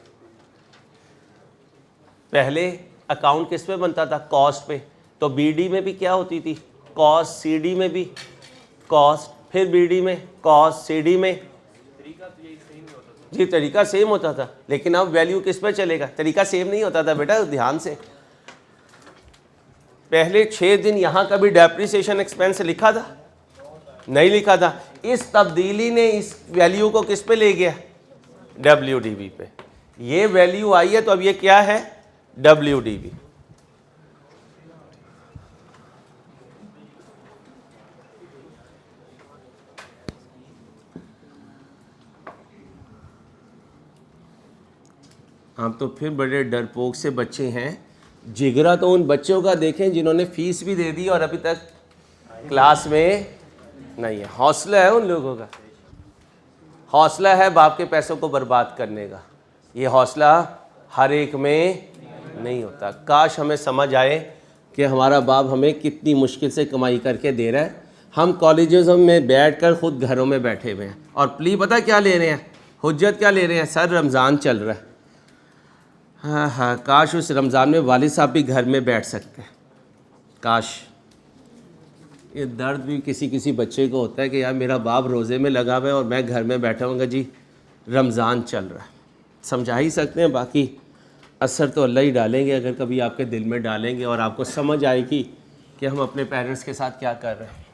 पहले अकाउंट किस पे बनता था? कॉस्ट पे। तो BD में भी क्या होती थी? कॉस्ट। CD में भी कॉस्ट, फिर BD में कॉस्ट, CD में। जी तरीका सेम होता था, लेकिन अब वैल्यू किस पे चलेगा? तरीका सेम नहीं होता था बेटा, ध्यान से। पहले 6 दिन यहाँ कभी डेप्रिसिएशन एक्सपेंस लिखा था? नहीं लिखा था। इस तब्दीली ने इस वैल्यू को किस पे ले गया? WDB पे। ये वैल्यू आई है तो अब ये क्या है? WDB। आप तो फिर बड़े डरपोक से बच्चे हैं। जिगरा तो उन बच्चों का देखें जिन्होंने फीस भी दे दी और अभी तक क्लास में नहीं है। हौसला है उन लोगों का, हौसला है बाप के पैसों को बर्बाद करने का। ये हौसला हर एक में नहीं होता। काश हमें समझ आए कि हमारा बाप हमें कितनी मुश्किल से कमाई करके दे रहा है। हम कॉलेजेस में बैठकर खुद घरों में बैठे हुए हैं और प्ली पता क्या ले रहे हैं? हुज्जत क्या ले रहे हैं? सर रमज़ान चल रहा है। हाँ हाँ, काश उस रमज़ान में वालिद साहब भी घर में बैठ सकते हैं। काश। ये दर्द भी किसी किसी बच्चे को होता है कि यार मेरा बाप रोज़े में लगा हुआ है और मैं घर में बैठा हूँगा जी, रमज़ान चल रहा है। समझा ही सकते हैं, बाकी असर तो अल्लाह ही डालेंगे अगर कभी आपके दिल में डालेंगे और आपको समझ आएगी कि हम अपने पेरेंट्स के साथ क्या कर रहे हैं।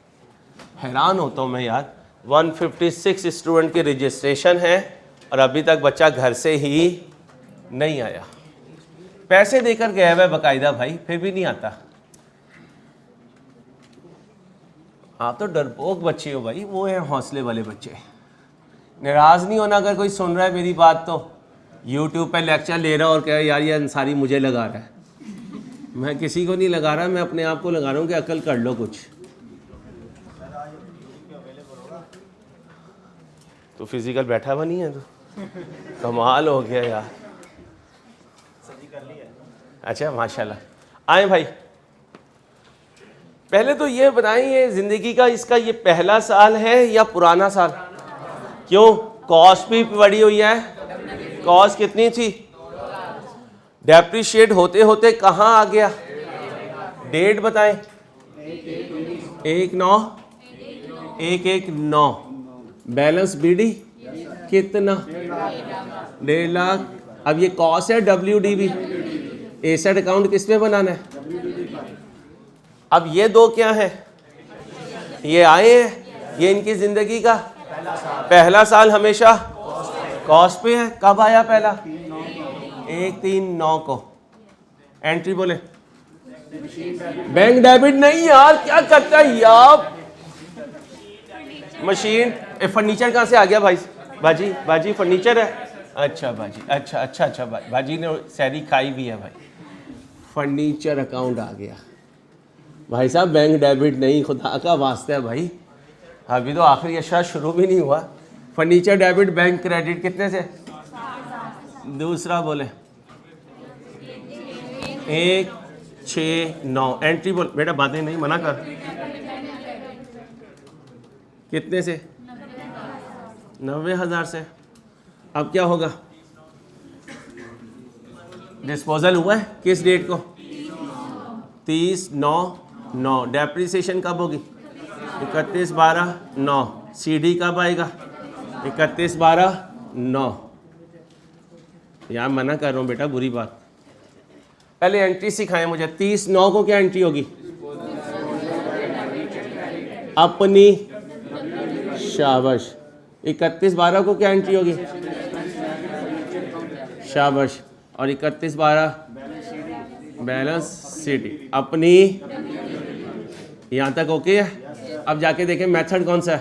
हैरान होता हूँ मैं यार, 156 स्टूडेंट की रजिस्ट्रेशन है और अभी तक बच्चा घर से ही नहीं आया। पैसे देकर गया है बकायदा भाई, फिर भी नहीं आता। आप तो डरपोक बच्चे हो भाई, वो हैं हौसले वाले बच्चे। नाराज़ नहीं होना अगर कोई सुन रहा है मेरी बात, तो YouTube पे लेक्चर ले रहा और कह रहा यार ये अंसारी मुझे लगा रहा है। मैं किसी को नहीं लगा रहा, मैं अपने आप को लगा रहा हूँ कि अकल कर लो कुछ। तो फिजिकल बैठा हुआ नहीं है तो कमाल हो गया यार। अच्छा माशाल्लाह। आए भाई, पहले तो ये बताएं ये ज़िंदगी का इसका ये पहला साल है या पुराना साल? क्यों? कॉस्ट भी बढ़ी हुई है। कॉस्ट कितनी थी? डेप्रिशिएट होते होते कहाँ आ गया? डेट बताएं। 1,9,1,1,9। बैलेंस बीडी कितना? 1.5 लाख। अब ये कॉस्ट है WDV। एसेट अकाउंट किस पे बनाना है? अब ये दो क्या है? ये आए हैं, ये इनकी जिंदगी का पहला साल हमेशा कॉस्ट पे है। कब आया पहला? 1,3,9 को। एंट्री बोले। बैंक डेबिट नहीं यार, क्या करता है यार? मशीन फर्नीचर कहाँ से आ गया भाई? बाजी बाजी फर्नीचर है। अच्छा बाजी, अच्छा बाजी ने सैरी खाई भी है भाई। फर्नीचर अकाउंट आ गया भाई साहब। बैंक डेबिट नहीं, खुदा का वास्ता है भाई, अभी तो आखिरी अशरा शुरू भी नहीं हुआ। फर्नीचर डेबिट, बैंक क्रेडिट कितने से? दूसरा बोले। 1,6,9। एंट्री बोल बेटा, बातें नहीं मना कर। कितने से? 90,000 से। अब क्या होगा? डिस्पोजल हुआ है किस डेट को? 30/9/9। डेप्रिसिएशन कब होगी? 31/12/9। CD कब आएगा? 31/12/9। यार मना कर रहा हूँ बेटा, बुरी बात। पहले एंट्री सिखाएं मुझे। 30/9 को क्या एंट्री होगी? अपनी। शाबाश। 31/12 को क्या एंट्री होगी? शाबाश। और 31/12 बैलेंस CD अपनी। यहाँ तक ओके है? अब जाके देखें मेथड कौन सा है?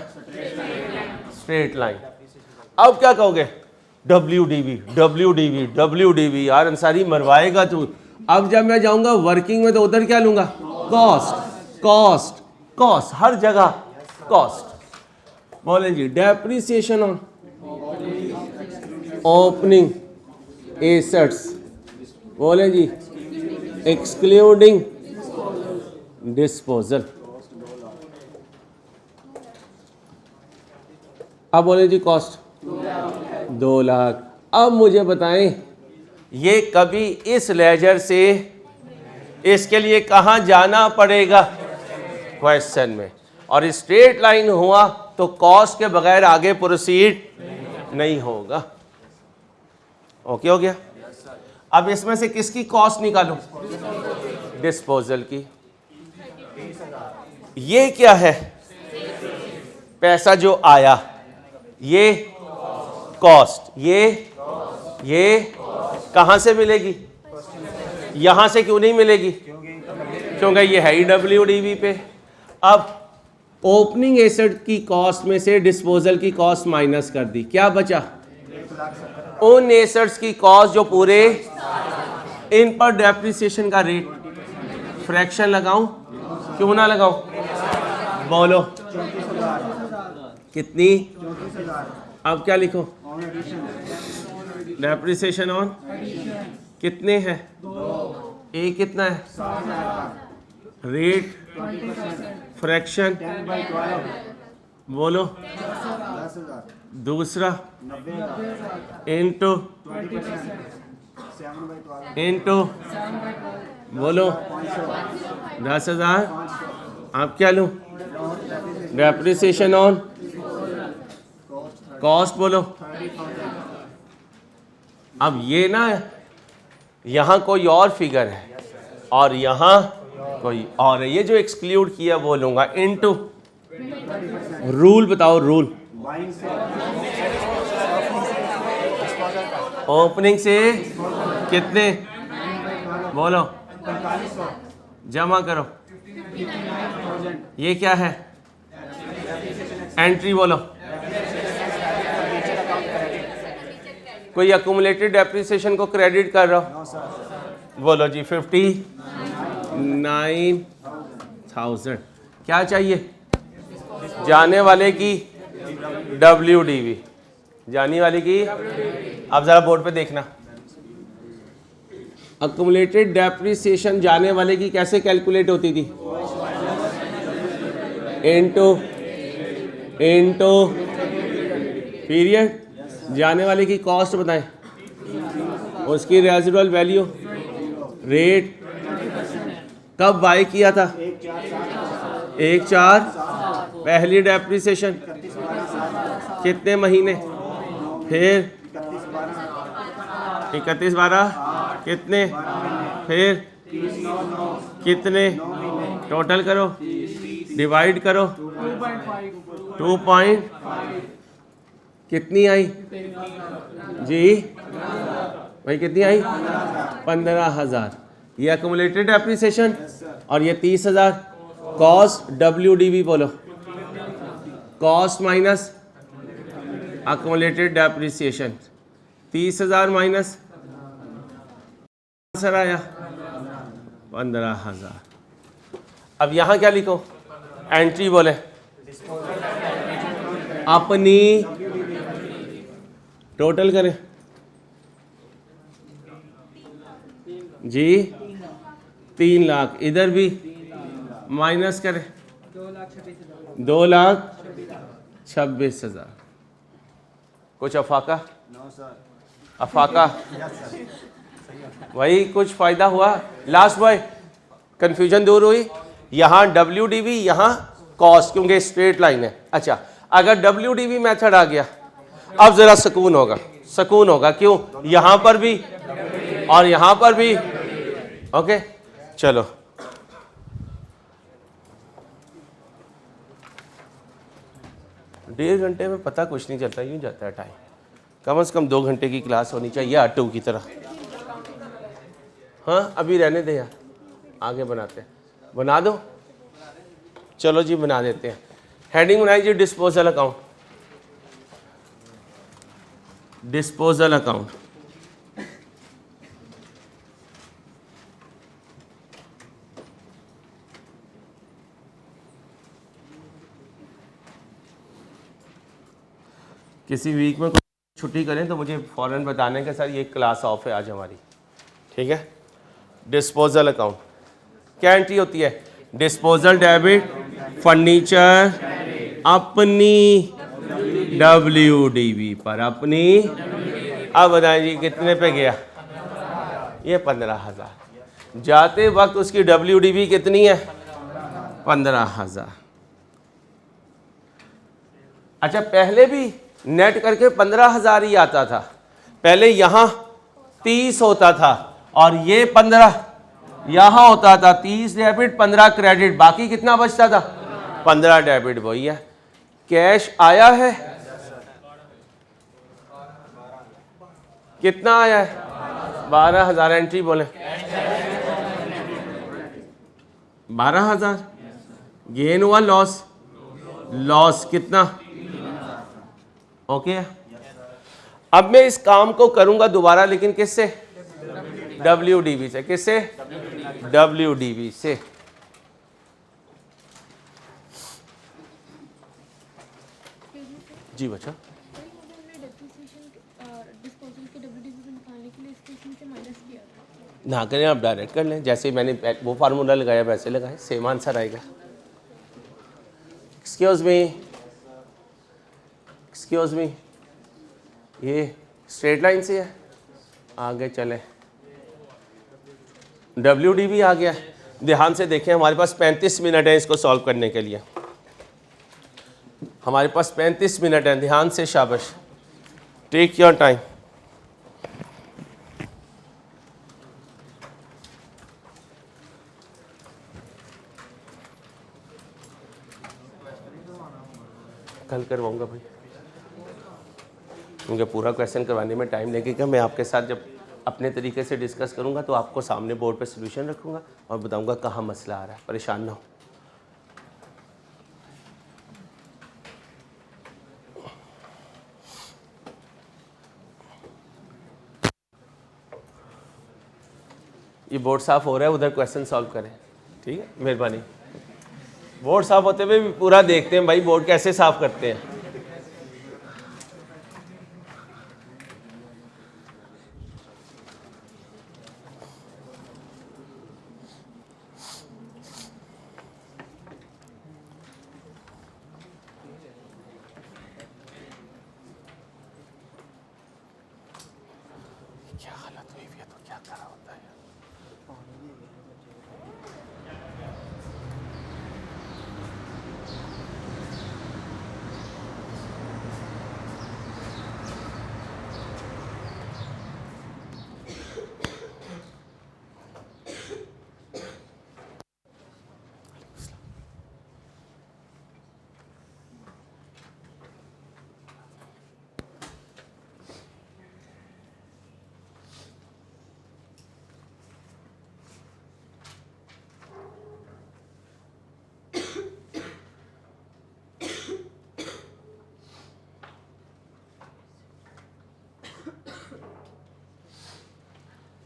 Straight line. अब क्या कहोगे? WDV यार अंसारी मरवाएगा तू। अब जब मैं जाऊंगा वर्किंग में तो उधर क्या लूंगा? कॉस्ट हर जगह कॉस्ट। बोलें जी। Depreciation on opening assets. बोलें जी। Excluding disposal. अब बोले जी कॉस्ट 2 लाख। अब मुझे बताएं ये कभी इस लेजर से इसके लिए कहाँ जाना पड़ेगा क्वेश्चन में, और स्ट्रेट लाइन हुआ तो कॉस्ट के बगैर आगे प्रोसीड नहीं होगा। ओके हो गया? अब इसमें से किसकी कॉस्ट निकालूं? डिस्पोजल की। ये क्या है? पैसा जो आया, ये कॉस्ट। ये कहां से मिलेगी? यहां से क्यों नहीं मिलेगी? क्योंकि ये है ही WDV पे। अब ओपनिंग एसेट की कॉस्ट में से डिस्पोजल की कॉस्ट माइनस कर दी, क्या बचा? उन एसेट्स की कॉस्ट जो पूरे, इन पर डेप्रिसिएशन का रेट फ्रैक्शन लगाऊं? क्यों ना लगाऊं? बोलो कितनी? अब क्या लिखो? डेप्रिसिएशन ऑन कितने हैं? ए कितना है? रेट फ्रैक्शन बोलो। दूसरा इनटू बोलो 10,000। आप क्या लूं? डेप्रिसिएशन ऑन कॉस्ट बोलो। अब ये ना यहाँ कोई और फिगर है और यहाँ कोई और है, ये जो एक्सक्लूड किया वो लूँगा इनटू रूल बताओ, रूल। ओपनिंग से कितने बोलो, जमा करो। ये क्या है? एंट्री बोलो। कोई अकुमुलेटेड डेप्रिसिएशन को क्रेडिट कर रहा हो? बोलो जी। 59,000। क्या चाहिए? जाने वाले की WDV, जाने वाले की। अब जरा बोर्ड पे देखना, अकुमुलेटेड डेप्रिसिएशन जाने वाले की कैसे कैलकुलेट होती थी? Into period. जाने वाले की कॉस्ट बताएं, उसकी रेजिडुअल वैल्यू, रेट, कब बाय किया था? 1/4। पहली डेप्रिसिएशन कितने महीने? फिर 31/12 कितने? फिर कितने? टोटल करो, डिवाइड करो। 2 पॉइंट कितनी आई जी भाई? कितनी आई? 15,000। ये अकुमुलेटेड डेप्रिसिएशन और ये 30,000। कॉस्ट WDV बोलो, cost minus accumulated depreciation. 30,000 minus answer आया 15,000। अब यहां क्या लिखो? एंट्री बोले, अपनी टोटल करें जी 3 लाख, इधर भी माइनस करें 2,26,000। कुछ अफाका? अफाका वही, कुछ फायदा हुआ? लास्ट बॉय कंफ्यूजन दूर हुई? यहाँ WDV, यहाँ कॉस्ट, क्योंकि स्ट्रेट लाइन है। अच्छा, अगर WDV मेथड आ गया, अब जरा सुकून होगा, सुकून होगा। क्यों? यहां पर भी और यहां पर भी। ओके चलो, डेढ़ घंटे में पता कुछ नहीं चलता, यूं जाता है टाइम। कम से कम 2 घंटे की क्लास होनी चाहिए आटू की तरह। हाँ अभी रहने दे यार, आगे बनाते हैं। बना दो, चलो जी बना देते हैं। हेडिंग बनाई जी, डिस्पोजल अकाउंट। डिस्पोजल अकाउंट, किसी वीक में छुट्टी करें तो मुझे फ़ौरन बताने के सर ये क्लास ऑफ है आज हमारी, ठीक है। डिस्पोजल अकाउंट क्या एंट्री होती है? डिस्पोजल डेबिट, फर्नीचर अपनी WDV पर अपनी। अब बताएं जी कितने पे गया? ये 15,000। जाते वक्त उसकी WDV कितनी है? 15,000। अच्छा, पहले भी नेट करके 15,000 ही आता था। पहले यहां 30 होता था और ये 15 यहां होता था। 30 डेबिट 15 क्रेडिट, बाकी कितना बचता था? 15 डेबिट। वही है। कैश आया है, कितना आया है? 12,000। एंट्री बोले 12,000। गेन हुआ, लॉस? लॉस कितना? ओके। अब मैं इस काम को करूंगा दोबारा, लेकिन किससे? WDV से। किससे? WDV से। जी बच्चा, ना करें आप डायरेक्ट कर लें, जैसे मैंने वो फार्मूला लगाया वैसे लगाएं, सेम आंसर आएगा। एक्सक्यूज मी, ये स्ट्रेट लाइन से है, आगे चले। WDV आ गया। ध्यान से देखें, हमारे पास 35 मिनट है इसको सॉल्व करने के लिए। हमारे पास 35 मिनट है, ध्यान से, शाबाश, टेक योर टाइम। कल करवाऊँगा भाई, क्योंकि पूरा क्वेश्चन करवाने में टाइम लगेगा। मैं आपके साथ जब अपने तरीके से डिस्कस करूँगा तो आपको सामने बोर्ड पे सॉल्यूशन रखूँगा और बताऊँगा कहाँ मसला आ रहा है, परेशान ना हो। ये बोर्ड साफ़ हो रहा है, उधर क्वेश्चन सॉल्व करें, ठीक है, मेहरबानी। बोर्ड साफ़ होते हुए भी पूरा देखते हैं भाई बोर्ड कैसे साफ़ करते हैं। क्या हालत हुई है तो क्या करा होता है।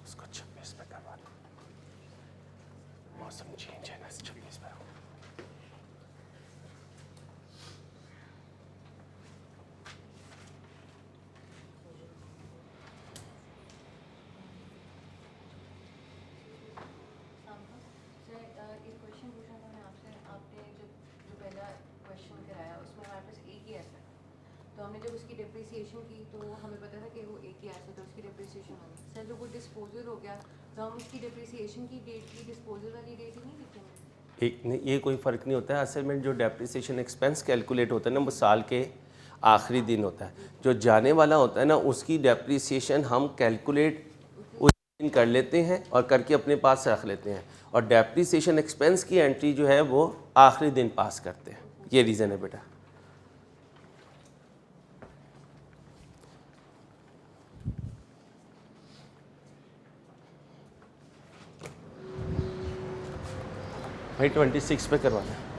उसको 26 पे करवा लो, मौसम चेंज है ना, 26 पे। एक क्वेश्चन पूछा था मैं आपसे, आपने जो पहला क्वेश्चन कराया उसमें हमारे पास एक ही एसेट, तो हमने जब उसकी डिप्रिसिएशन की तो हमें पता था कि वो एक ही एसेट है, उसकी डिप्रिसिएशन होगी। सर जब वो डिस्पोजल हो गया तो हम उसकी डिप्रिसिएशन की डेट की डिस्पोजल वाली डेट ही नहीं लिखेंगे? एक नहीं, ये कोई फ़र्क नहीं होता है। असल में जो डेप्रिसिएशन एक्सपेंस कैलकुलेट होता है ना, वो साल के आखिरी दिन होता है। जो जाने वाला होता है ना, उसकी डेप्रिसिएशन हम कैलकुलेट उस दिन कर लेते हैं और करके अपने पास रख लेते हैं, और डेप्रिसिएशन एक्सपेंस की एंट्री जो है वो आखिरी दिन पास करते हैं। ये रीज़न है बेटा। भाई 26 पे करवाना है।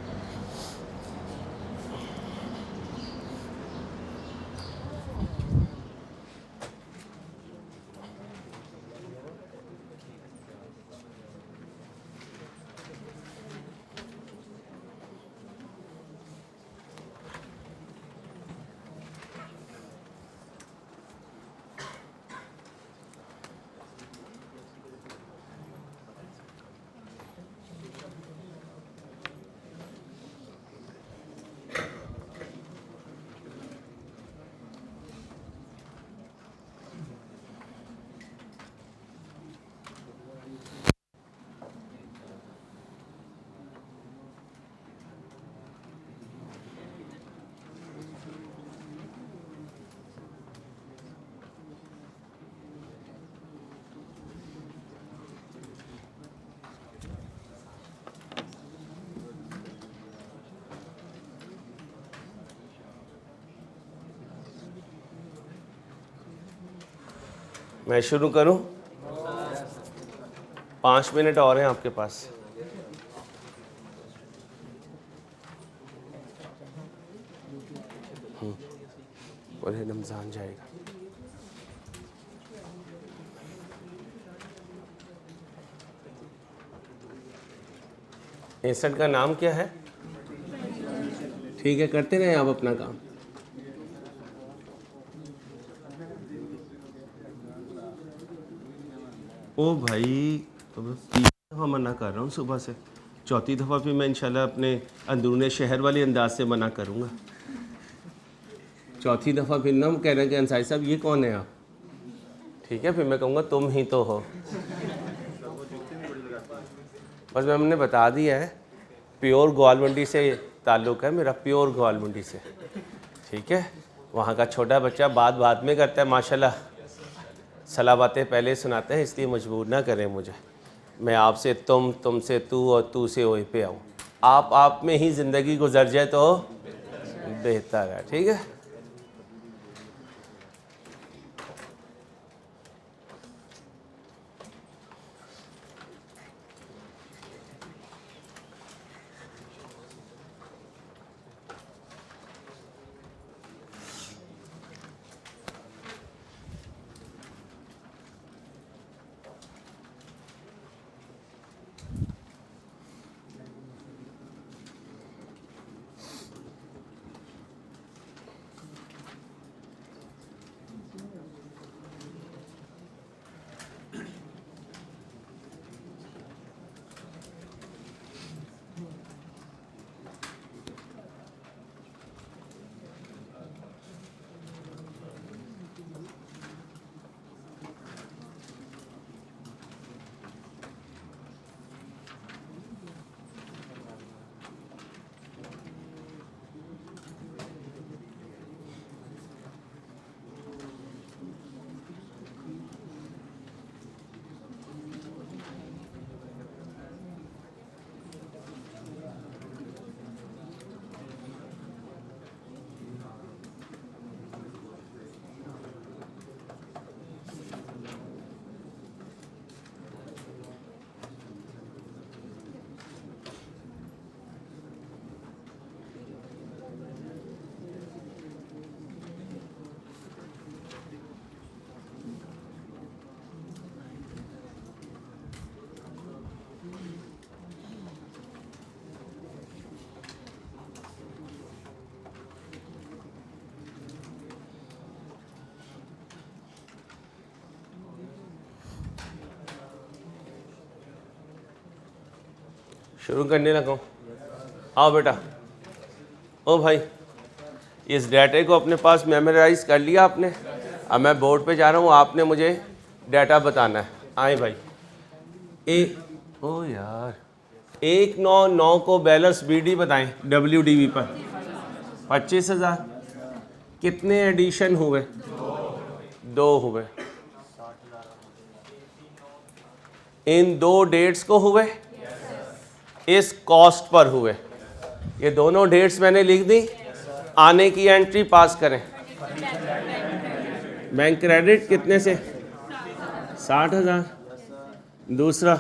मैं शुरू करूं? 5 मिनट और हैं आपके पास। और रमज़ान जाएगा। एसेट का नाम क्या है? ठीक है, करते रहें आप अपना काम। ओ भाई, तो मैं 3 दफ़ा मना कर रहा हूँ सुबह से, 4थी दफ़ा भी मैं इंशाल्लाह अपने अंदरूने शहर वाले अंदाज से मना करूँगा। 4थी दफ़ा फिर ना कह रहे हैं कि अंसारी साहब ये कौन है आप? ठीक है, फिर मैं कहूँगा तुम ही तो हो। बस मैं हमने बता दिया है, प्योर ग्वालमंडी से ताल्लुक़ है मेरा, प्योर ग्वालमंडी से। ठीक है, वहाँ का छोटा बच्चा बात बाद में करता है, माशाल्लाह सलावातें पहले सुनाते हैं, इसलिए मजबूर ना करें मुझे। मैं आपसे तुम, तुमसे तू और तू से ओए पे आऊँ। आप में ही ज़िंदगी गुजर जाए तो बेहतर है, ठीक है। शुरू करने लगा हूँ। आओ बेटा। ओ भाई, इस डाटे को अपने पास मेमोराइज कर लिया आपने। अब मैं बोर्ड पे जा रहा हूँ, आपने मुझे डाटा बताना है। आए भाई। ओ यार, 199 को बैलेंस BD बताएं WDV पर 25,000। कितने एडिशन हुए? 2 हुए। इन 2 डेट्स को हुए, इस कॉस्ट पर हुए। ये दोनों डेट्स मैंने लिख दी। आने की एंट्री पास करें। बैंक क्रेडिट कितने से? 60,000। दूसरा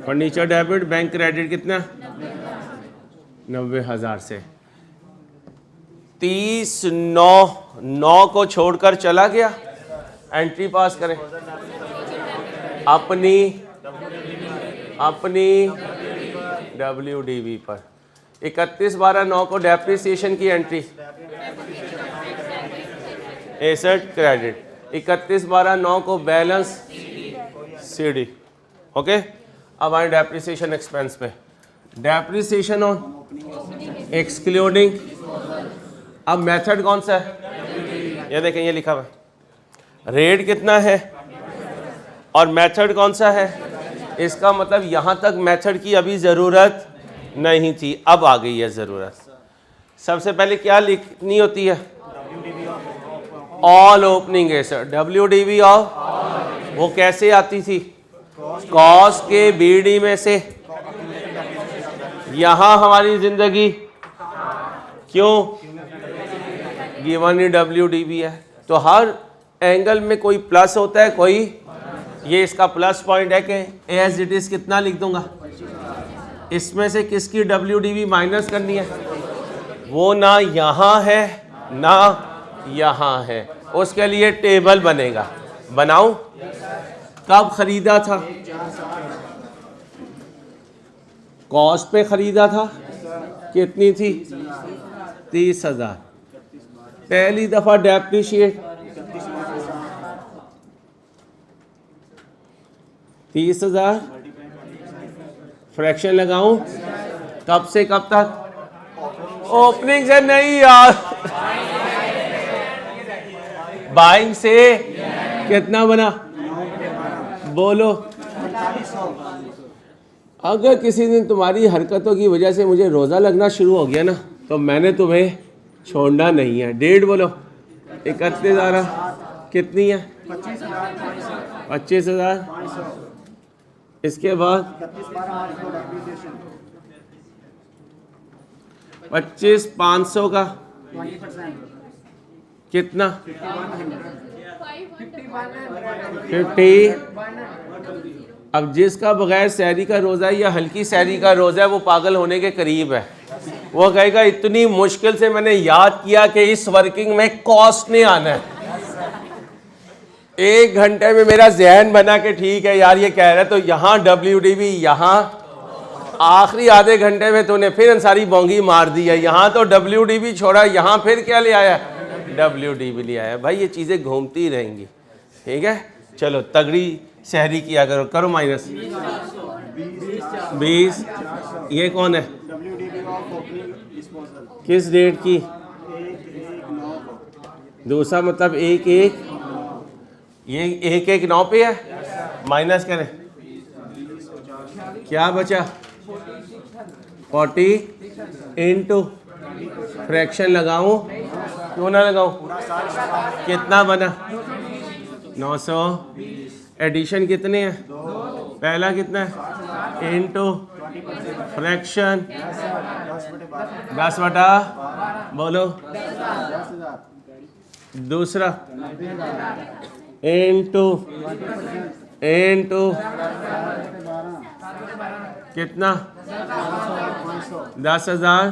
फर्नीचर डेबिट बैंक क्रेडिट कितना? 90,000 से। 30/9 को छोड़कर चला गया। एंट्री पास करें। अपनी WDV पर 31/12/9 को डेप्रिसिएशन की एंट्री। Asset credit. 31/12/9 को बैलेंस CD। ओके, अब आए डेप्रिसिएशन एक्सपेंस पे। Depreciation on excluding. अब मेथड कौन सा है? ये देखें, ये लिखा हुआ है। रेट कितना है और मेथड कौन सा है? इसका मतलब यहाँ तक मेथड की अभी ज़रूरत नहीं थी, अब आ गई है ज़रूरत। सबसे पहले क्या लिखनी होती है? All opening asset. WDV of, वो कैसे आती थी? कॉस्ट के BD में से। यहाँ हमारी ज़िंदगी क्यों? गिवन ही WDV है, तो हर एंगल में कोई प्लस होता है, कोई। ये इसका प्लस पॉइंट है कि एज इट इज कितना लिख दूंगा। इसमें से किसकी WDV माइनस करनी है? वो ना यहाँ है ना यहाँ है, उसके लिए टेबल बनेगा। बनाऊं? कब खरीदा था? कॉस्ट पे खरीदा था। कितनी थी? 30,000। पहली दफा डेप्रिशिएट 30,000। फ्रैक्शन लगाऊं? कब से कब तक? ओपनिंग से नहीं यार, बाइंग से। कितना बना? बोलो। अगर किसी दिन तुम्हारी हरकतों की वजह से मुझे रोज़ा लगना शुरू हो गया ना, तो मैंने तुम्हें छोड़ना नहीं है। डेढ़ बोलो। 31,000। कितनी है? 25,000। इसके बाद 25,500 का कितना 50। अब जिसका बगैर सहरी का रोज़ा है या हल्की सहरी का रोज़ा है वो पागल होने के करीब है। वो कहेगा इतनी मुश्किल से मैंने याद किया कि इस वर्किंग में कॉस्ट नहीं आना है। 1 घंटे में मेरा जहन बना कि ठीक है यार ये कह रहा है, तो यहाँ WDB, यहाँ आखिरी आधे घंटे में तूने फिर अंसारी बोंगी मार दी है। यहाँ तो WDB छोड़ा, यहाँ फिर क्या ले आया, WDB ले आया। भाई ये चीज़ें घूमती रहेंगी, ठीक है। चलो तगड़ी सहरी किया करो, करो माइनस 20। ये कौन है, किस डेट की, दूसरा मतलब 1/1, ये 1/1/9 पे है। माइनस करें, क्या बचा 40 इंटू फ्रैक्शन लगाऊं, क्यों ना लगाऊं, कितना बना 900। एडिशन कितने हैं, पहला कितना है इंटू फ्रैक्शन 10 बटा बोलो, दूसरा इंटू कितना 10,000।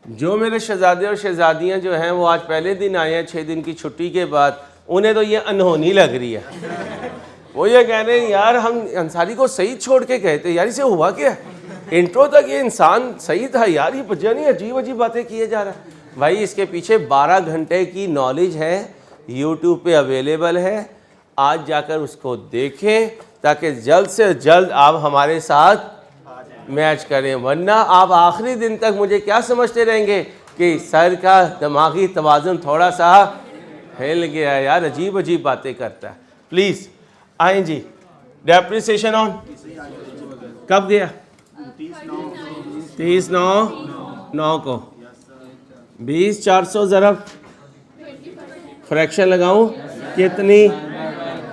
जो मेरे शहजादे और शहजादियाँ जो हैं वो आज पहले दिन आए हैं 6 दिन की छुट्टी के बाद, उन्हें तो ये अनहोनी लग रही है। वो ये कह रहे हैं यार हम अंसारी को सही छोड़ के कहते यार, इसे हुआ क्या, इंट्रो तक ये इंसान सही था यार, ये पता नहीं अजीब अजीब बातें किए जा रहा है। भाई इसके पीछे 12 घंटे की नॉलेज है, यूट्यूब पे अवेलेबल है, आज जाकर उसको देखें ताकि जल्द से जल्द आप हमारे साथ मैच करें। वरना आप आखिरी दिन तक मुझे क्या समझते रहेंगे कि सर का दिमागी तवाज़ुन थोड़ा सा हिल गया यार, अजीब अजीब बातें करता है। प्लीज़ आएँ जी। डेप्रिसिएशन ऑन कब गया, 30/9 को 20,400 ज़रा फ्रैक्शन लगाऊं, कितनी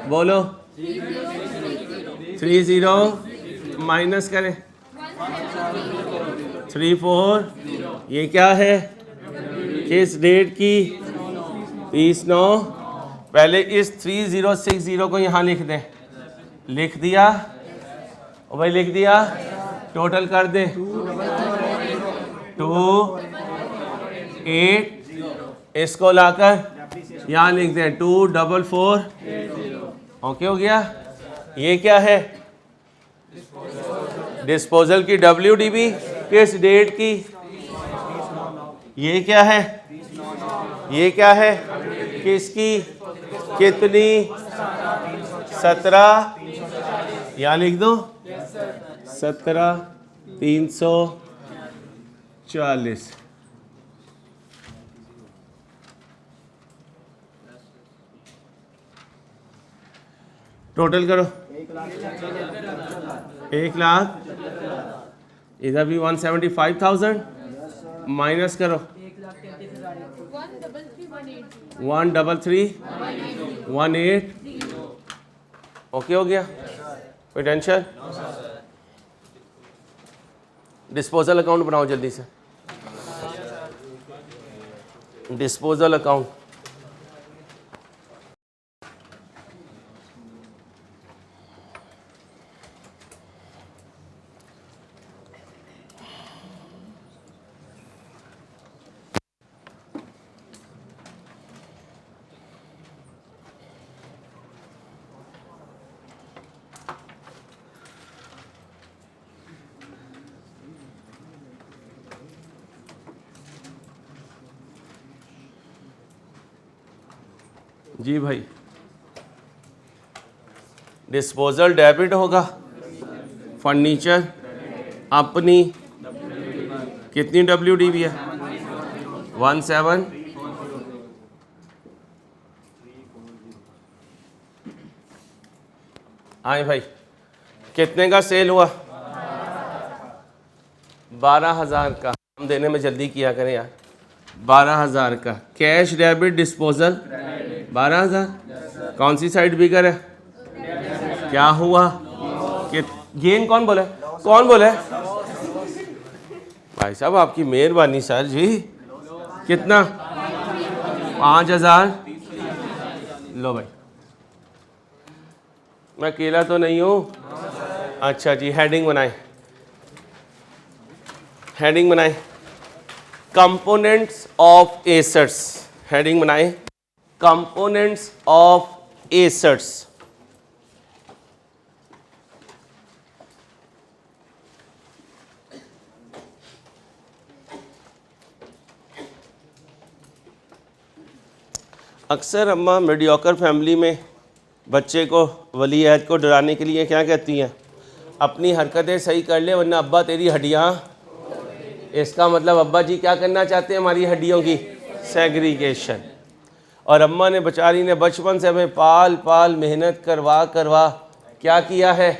बोलो 30 माइनस करें 34। ये क्या है, किस डेट की, 30/9। पहले इस 3060 को यहाँ लिख दें, लिख दिया और भाई लिख दिया, टोटल कर दें 2,8। इसको लाकर यहाँ लिख दें 2,448। ओके हो गया। ये क्या है, डिस्पोजल की WDB, किस डेट की, ये क्या है, ये क्या है, किसकी, कितनी, 17। यहाँ लिख दो 17,340। टोटल करो 1,00,000, इधर भी 175,000 माइनस करो 133,118। ओके हो गया, कोई टेंशन। डिस्पोजल अकाउंट बनाओ जल्दी से, डिस्पोजल अकाउंट। जी भाई, डिस्पोजल डेबिट होगा, फर्नीचर अपनी कितनी WDB है 17। आए भाई, कितने का सेल हुआ, 12,000 का। हम देने में जल्दी किया करें यार, 12,000 का कैश डेबिट डिस्पोजल 12,000। कौन सी साइड बिगर है, क्या हुआ, कि गेन कौन बोला, कौन बोला, भाई साहब आपकी मेहरबानी सर जी। कितना? 5000। लो भाई, मैं अकेला तो नहीं हूँ। अच्छा जी, हेडिंग बनाए, हेडिंग बनाए, कंपोनेंट्स ऑफ एसेट्स। हेडिंग बनाए, कंपोनेंट्स ऑफ एसेट्स। अक्सर अम्मा मीडियोकर फैमिली में बच्चे को, वली अहद को डराने के लिए क्या कहती हैं? अपनी हरकतें सही कर ले वरना अब्बा तेरी हड्डियाँ। इसका मतलब अब्बा जी क्या करना चाहते हैं? हमारी हड्डियों की सेग्रीगेशन। और अम्मा ने, बेचारी ने बचपन से हमें पाल पाल मेहनत करवा करवा क्या किया है?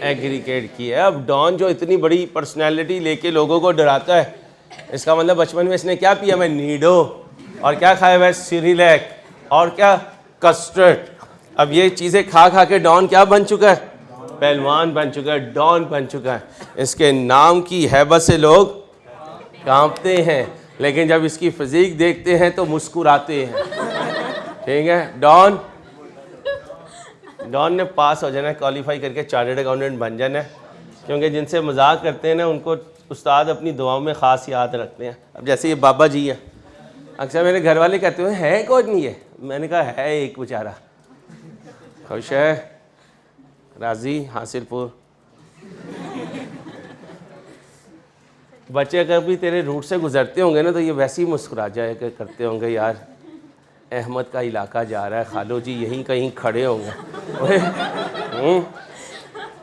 एग्रीगेट किया है। अब डॉन जो इतनी बड़ी पर्सनैलिटी लेके लोगों को डराता है, इसका मतलब बचपन में इसने क्या पिया? मैं नीडो। और क्या खाया हुआ है? सिरिलैक। और क्या? कस्टर्ड। अब ये चीज़ें खा खा के डॉन क्या बन चुका है? पहलवान बन चुका है, डॉन बन चुका है। इसके नाम की हैबत से लोग कांपते हैं, लेकिन जब इसकी फिजिक देखते हैं तो मुस्कुराते हैं। ठीक है, डॉन ने पास हो जाना है, क्वालिफाई करके चार्टर्ड अकाउंटेंट बन जाना है, क्योंकि जिनसे मजाक करते हैं ना उनको उस्ताद अपनी दुआओं में ख़ास याद रखते हैं। अब जैसे ये बाबा जी है, अक्सर मेरे घर वाले कहते हुए है कौन नहीं है? मैंने कहा है एक बेचारा, खुश है, राजी, हासिलपुर। बच्चे कभी तेरे रूट से गुजरते होंगे ना तो ये वैसे ही मुस्कुरा जाए करते होंगे, यार अहमद का इलाका जा रहा है, खालो जी यहीं कहीं खड़े होंगे।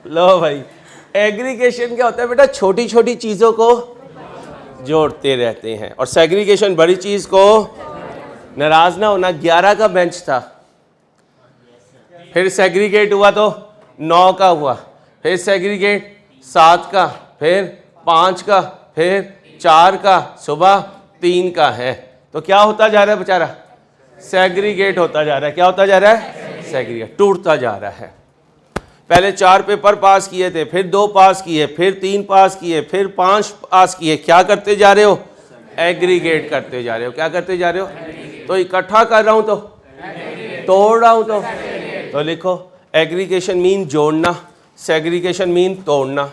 लो भाई, एग्रीगेशन क्या होता है बेटा? छोटी छोटी चीज़ों को जोड़ते रहते हैं। और सेग्रीगेशन बड़ी चीज़ को, नाराज ना होना, 11 का बेंच था, फिर सेग्रीगेट हुआ तो 9 का हुआ, फिर सेग्रीगेट 7 का, फिर 5 का, फिर 4 का, सुबह 3 का है। तो क्या होता जा रहा है बेचारा? सेग्रीगेट होता जा रहा है। क्या होता जा रहा है? सेग्रीगेट, टूटता जा रहा है। पहले 4 पेपर पास किए थे, फिर 2 पास किए, फिर 3 पास किए, फिर 5 पास किए। क्या करते जा रहे हो? एग्रीगेट करते जा रहे हो। क्या करते जा रहे हो? तो इकट्ठा कर रहा हूं तो तोड़ रहा हूं तो लिखो, एग्रीगेशन मीन जोड़ना, सेग्रीगेशन मीन तोड़ना।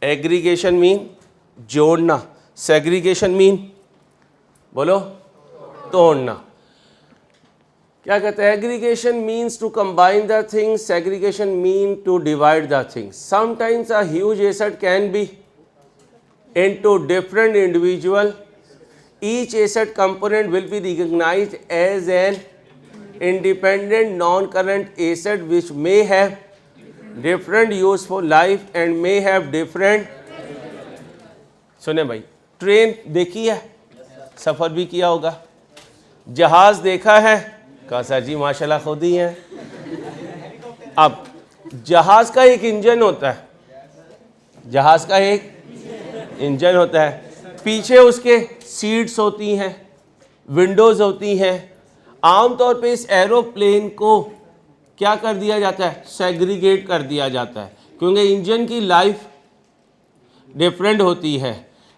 एग्रीगेशन मीन जोड़ना, सेग्रीगेशन मीन बोलो तोड़ना। क्या कहते हैं? Aggregation means to combine the things, segregation mean to divide the things. Sometimes a huge asset can be into different individual. Each asset component will be recognized as an independent non-current asset which may have different useful life and may have different। सुने भाई, train देखी है, सफ़र भी किया होगा। जहाज़ देखा है? कहा सर जी माशाल्लाह खुद ही है। अब जहाज़ का एक इंजन होता है, जहाज़ का एक इंजन होता है, पीछे उसके सीट्स होती हैं, विंडोज़ होती हैं। आमतौर पे इस एरोप्लेन को क्या कर दिया जाता है? सेग्रीगेट कर दिया जाता है, क्योंकि इंजन की लाइफ डिफरेंट होती है।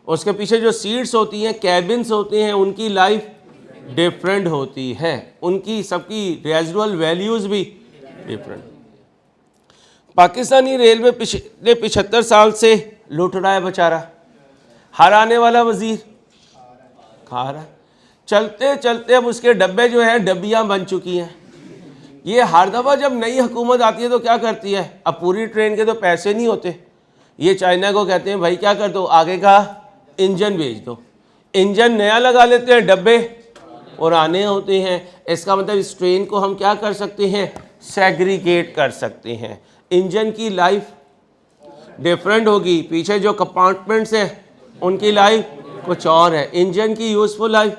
उसके पीछे जो सीट्स होती हैं, कैबिन्स होते हैं, उनकी लाइफ डिफरेंट होती है, उनकी सबकी रेजिडुअल वैल्यूज़ भी डिफरेंट। पाकिस्तानी रेलवे पिछले 75 साल से लूट रहा है बेचारा। हर आने वाला वजीर खा रहा है। चलते चलते अब उसके डब्बे जो हैं डब्बियाँ बन चुकी हैं। ये हर दफ़ा जब नई हुकूमत आती है तो क्या करती है? अब पूरी ट्रेन के तो पैसे नहीं होते, ये चाइना को कहते हैं भाई क्या कर दो, आगे का इंजन भेज दो। इंजन नया लगा लेते हैं, डब्बे पुराने होते हैं। इसका मतलब इस ट्रेन को हम क्या कर सकते हैं? सेग्रीगेट कर सकते हैं। इंजन की लाइफ डिफरेंट होगी, पीछे जो कंपार्टमेंट्स हैं उनकी लाइफ कुछ और है, इंजन की यूज़फुल लाइफ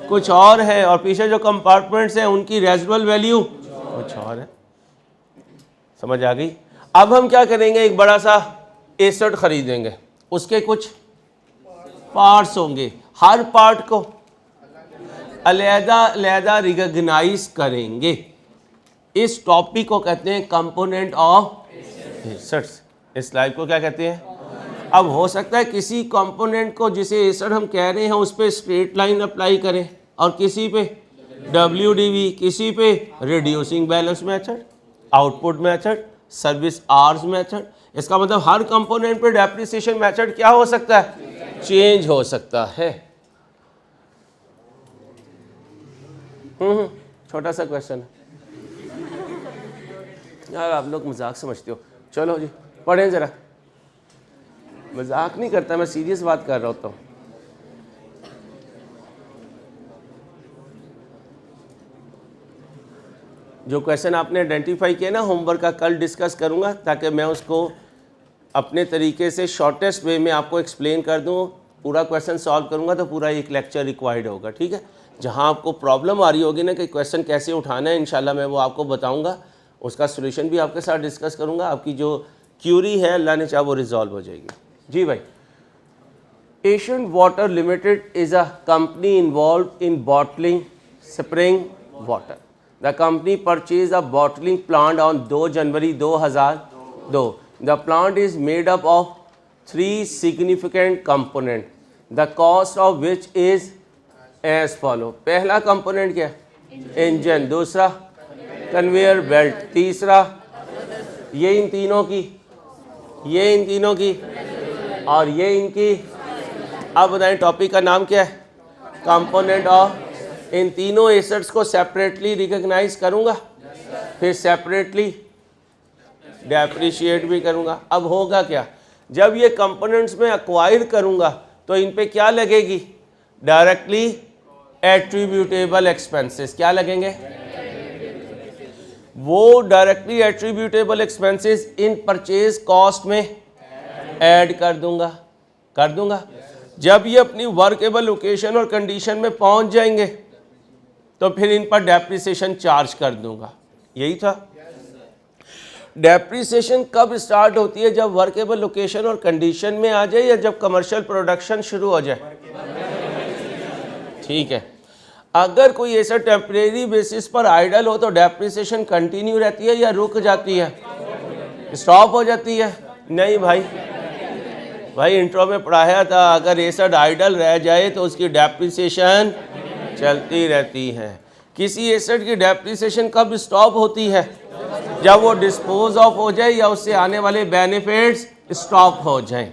कुछ और है, और पीछे जो कंपार्टमेंट्स हैं उनकी रेजिडुअल वैल्यू कुछ और है। समझ आ गई? अब हम क्या करेंगे? एक बड़ा सा एसेट खरीदेंगे, उसके कुछ पार्ट्स होंगे, हर पार्ट को अलहदा रिकॉग्नाइज करेंगे। इस टॉपिक को कहते हैं कंपोनेंट ऑफ एसेट्स। इस स्लाइड को क्या कहते हैं? अब हो सकता है किसी कंपोनेंट को जिसे एसिड हम कह रहे हैं उस पर स्ट्रेट लाइन अप्लाई करें और किसी पे WDV, किसी पे reducing balance method, output method, service hours method. इसका मतलब हर कंपोनेंट पे डेप्रिसिएशन मेथड क्या हो सकता है? चेंज हो सकता है। छोटा सा क्वेश्चन है यार, आप लोग मजाक समझते हो। चलो जी पढ़ें ज़रा। मजाक नहीं करता, मैं सीरियस बात कर रहा होता हूँ। जो क्वेश्चन आपने आइडेंटिफाई किया ना होमवर्क का, कल डिस्कस करूँगा ताकि मैं उसको अपने तरीके से शॉर्टेस्ट वे में आपको एक्सप्लेन कर दूँ। पूरा क्वेश्चन सॉल्व करूँगा तो पूरा एक लेक्चर रिक्वायर्ड होगा, ठीक है। जहाँ आपको प्रॉब्लम आ रही होगी ना कि क्वेश्चन कैसे उठाना है, इंशाल्लाह मैं वो आपको बताऊँगा, उसका सोल्यूशन भी आपके साथ डिस्कस करूँगा। आपकी जो क्यूरी है अल्लाह ने चाहा वो रिजॉल्व हो जाएगी। जी भाई, Asian water limited is a company involve in bottling spring water. The company purchased a bottling plant on 2 January 2002. The plant is made up of 3 significant components, the cost of which is as follow. पहला component क्या है? Engine. दूसरा conveyor belt. तीसरा ये इन तीनों की, ये इन तीनों की और ये इनकी। अब बताएं टॉपिक का नाम क्या है? Component of. इन तीनों एसेट्स को सेपरेटली रिकॉग्नाइज करूंगा, फिर सेपरेटली डेप्रिशिएट भी करूंगा। अब होगा क्या, जब ये कंपोनेंट्स में एक्वायर करूंगा तो इन पे क्या लगेगी? Directly attributable expenses. क्या लगेंगे? वो directly attributable expenses in purchase cost में ऐड कर दूंगा। जब ये अपनी वर्केबल लोकेशन और कंडीशन में पहुंच जाएंगे तो फिर इन पर डेप्रिसिएशन चार्ज कर दूंगा। यही था। डेप्रिसिएशन कब स्टार्ट होती है? जब वर्केबल लोकेशन और कंडीशन में आ जाए या जब कमर्शियल प्रोडक्शन शुरू हो जाए। ठीक है। अगर कोई ऐसा टेम्परेरी बेसिस पर आइडल हो तो डेप्रिसिएशन कंटिन्यू रहती है या रुक जाती है? स्टॉप हो जाती है? नहीं भाई इंट्रो में पढ़ाया था, अगर एसिड आइडल रह जाए तो उसकी डेप्रिसिएशन चलती रहती है। किसी एसिड की डेप्रिसिएशन कब स्टॉप होती है? जब वो डिस्पोज ऑफ हो जाए या उससे आने वाले बेनिफिट्स स्टॉप हो जाएं।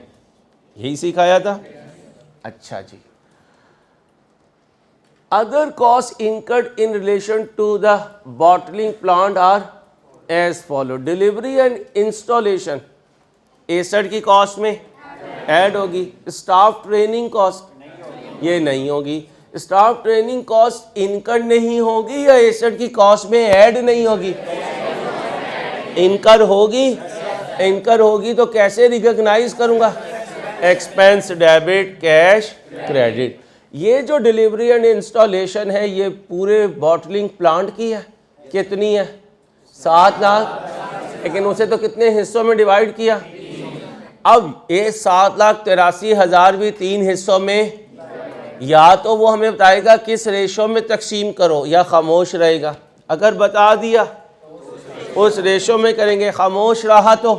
यही सिखाया था। अच्छा जी, other cost incurred in relation to the bottling plant are as follow. Delivery and installation asset की कॉस्ट में ऐड होगी। स्टाफ ट्रेनिंग कॉस्ट ये नहीं होगी। स्टाफ ट्रेनिंग कॉस्ट इनकर्ड नहीं होगी या एसिड की कॉस्ट में ऐड नहीं होगी? इनकर होगी तो कैसे रिकॉग्नाइज करूंगा? Expense debit, cash credit. ये जो डिलीवरी एंड इंस्टॉलेशन है ये पूरे बॉटलिंग प्लांट की है। कितनी है? 7 लाख। लेकिन उसे तो कितने हिस्सों में डिवाइड किया? अब ये 7,83,000 भी 3 हिस्सों में, या तो वो हमें बताएगा किस रेशो में तकसीम करो या खामोश रहेगा। अगर बता दिया उस रेशो में करेंगे, खामोश रहा तो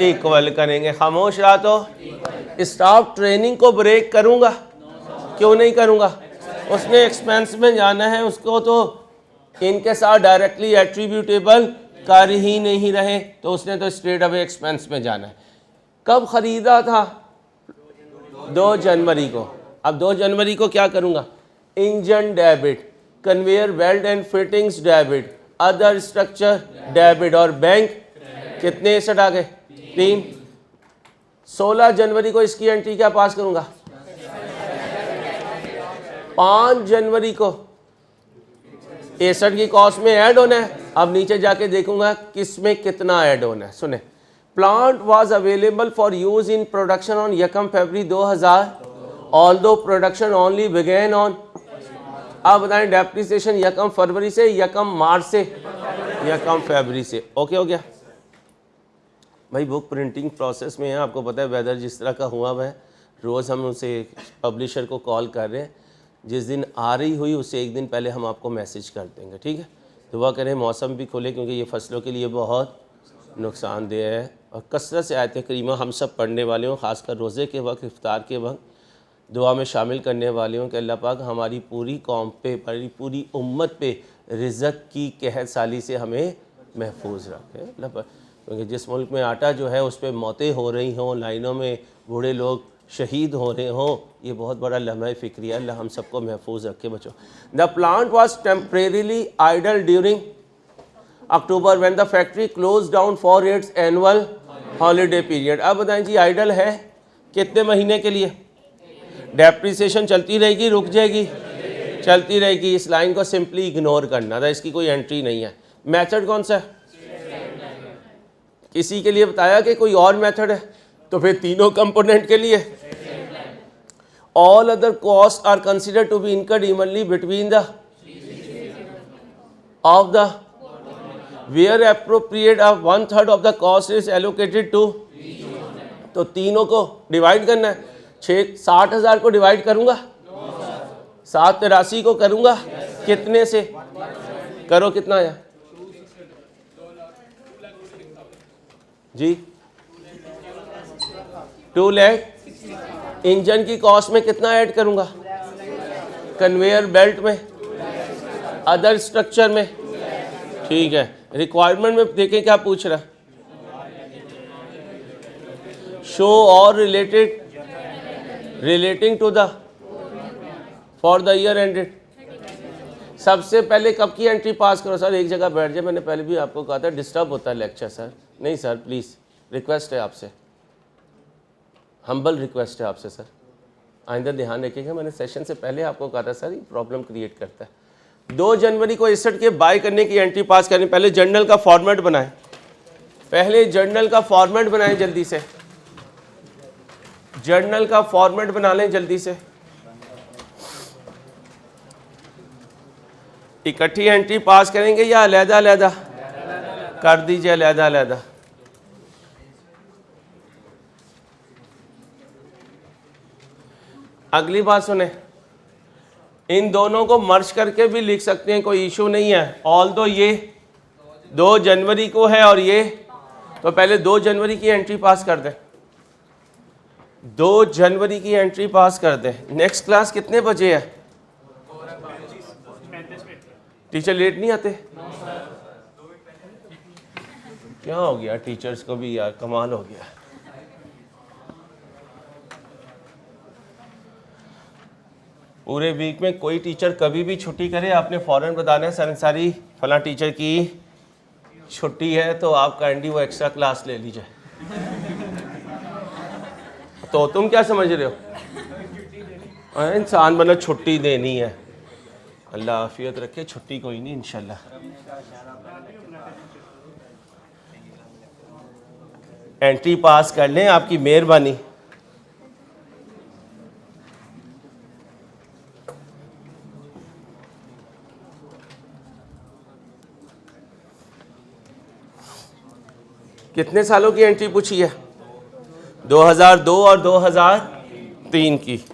इक्वल करेंगे, खामोश रहा तो। स्टाफ ट्रेनिंग को ब्रेक करूंगा? क्यों नहीं करूंगा? उसने एक्सपेंस में जाना है, उसको तो इनके साथ डायरेक्टली एट्रीब्यूटेबल कर ही नहीं रहे तो उसने तो स्ट्रेट अवे एक्सपेंस में जाना है। कब ख़रीदा था? 2 जनवरी को। अब 2 जनवरी को क्या करूँगा? Engine debit, conveyor belt and fittings debit, other structure debit और बैंक। कितने एसेट आ गए? 3। 16 जनवरी को इसकी एंट्री क्या पास करूँगा? 5 जनवरी को एसेट की कॉस्ट में ऐड होना है। अब नीचे जाके देखूंगा किस में कितना ऐड होना है। सुने, plant was available for use in production on 1 फरवरी 2000, although production only began on. अब बताएं डेप्रिसिएशन 1 फरवरी से, 1 मार्च से, 1 फरवरी से। ओके हो गया भाई। बुक प्रिंटिंग प्रोसेस में है, आपको पता है वेदर जिस तरह का हुआ हुआ है, रोज़ हम उसे पब्लिशर को कॉल कर रहे हैं। जिस दिन आ रही हुई उससे 1 दिन पहले हम आपको मैसेज कर देंगे, ठीक है। दुआ करें मौसम भी खुले क्योंकि ये फसलों के लिए बहुत नुकसानदेह है। और कसरत से आयत करीमा हम सब पढ़ने वाले हों, ख़ासकर रोज़े के वक्त, इफ्तार के वक्त दुआ में शामिल करने वाले हों कि अल्लाह पाक हमारी पूरी कौम पे, हमारी पूरी उम्मत पे रिज़्क़ की कहत साली से हमें महफूज रखे अल्लाह पाक। क्योंकि जिस मुल्क में आटा जो है उस पर मौतें हो रही हों, लाइनों में बूढ़े लोग शहीद हो रहे हों, ये बहुत बड़ा लम्हा फ़िक्रिया। अल्लाह हम सबको महफूज रखे बच्चों। The plant was temporarily idle during October when the factory close down for its annual holiday period. अब बताएं जी, आइडल है कितने महीने के लिए? डेप्रिसिएशन चलती रहेगी, रुक जाएगी? चलती रहेगी। इस लाइन को सिंपली इग्नोर करना था, इसकी कोई एंट्री नहीं है। मेथड कौन सा है? किसी के लिए बताया कि कोई और मेथड है? तो फिर तीनों कंपोनेंट के लिए all other cost are considered to be incurred evenly between the of the where appropriate of 1/3 of the cost is allocated to. तो तीनों को डिवाइड करना है। 60,000 को डिवाइड करूंगा, 783 को करूंगा, कितने से करो? कितना आया जी? 2 लाख। इंजन की कॉस्ट में कितना ऐड करूंगा? कन्वेयर बेल्ट में, अदर स्ट्रक्चर में, ठीक है। रिक्वायरमेंट में देखें क्या पूछ रहा है? शो और relating to the for the year ended. सबसे पहले कब की एंट्री पास करो? सर एक जगह बैठ जाए, मैंने पहले भी आपको कहा था डिस्टर्ब होता है लेक्चर। सर नहीं सर, प्लीज़ रिक्वेस्ट है आपसे, हम्बल रिक्वेस्ट है आपसे सर, आइंदा ध्यान रखिएगा। मैंने सेशन से पहले आपको कहा था सर ये प्रॉब्लम क्रिएट करता है। 2 जनवरी को 61 के बाय करने की एंट्री पास करने पहले जर्नल का फॉर्मेट बनाएं, पहले जर्नल का फॉर्मेट बनाएं, जल्दी से जर्नल का फॉर्मेट बना लें जल्दी से। इकट्ठी एंट्री पास करेंगे या अलहदा अलहदा? कर दीजिए अलहदा अलहदा। अगली बात सुने, इन दोनों को मर्ज करके भी लिख सकते हैं, कोई इशू नहीं है। ऑल दो ये 2 जनवरी को है और ये, तो पहले 2 जनवरी की एंट्री पास कर दें, 2 जनवरी की एंट्री पास कर दें। नेक्स्ट क्लास कितने बजे है? टीचर लेट नहीं आते? क्या हो गया टीचर्स को भी यार, कमाल हो गया। पूरे वीक में कोई टीचर कभी भी छुट्टी करे, आपने फ़ौरन बताना है सर अंसारी फलां टीचर की छुट्टी है, तो आप काइंडली वो एक्स्ट्रा क्लास ले लीजिए। तो तुम क्या समझ रहे हो? इंसान बना छुट्टी देनी है, अल्लाह आफियत रखे, छुट्टी कोई नहीं इंशाल्लाह। एंट्री पास कर लें, आपकी मेहरबानी। कितने सालों की एंट्री पूछी है? 2002 और 2003 की।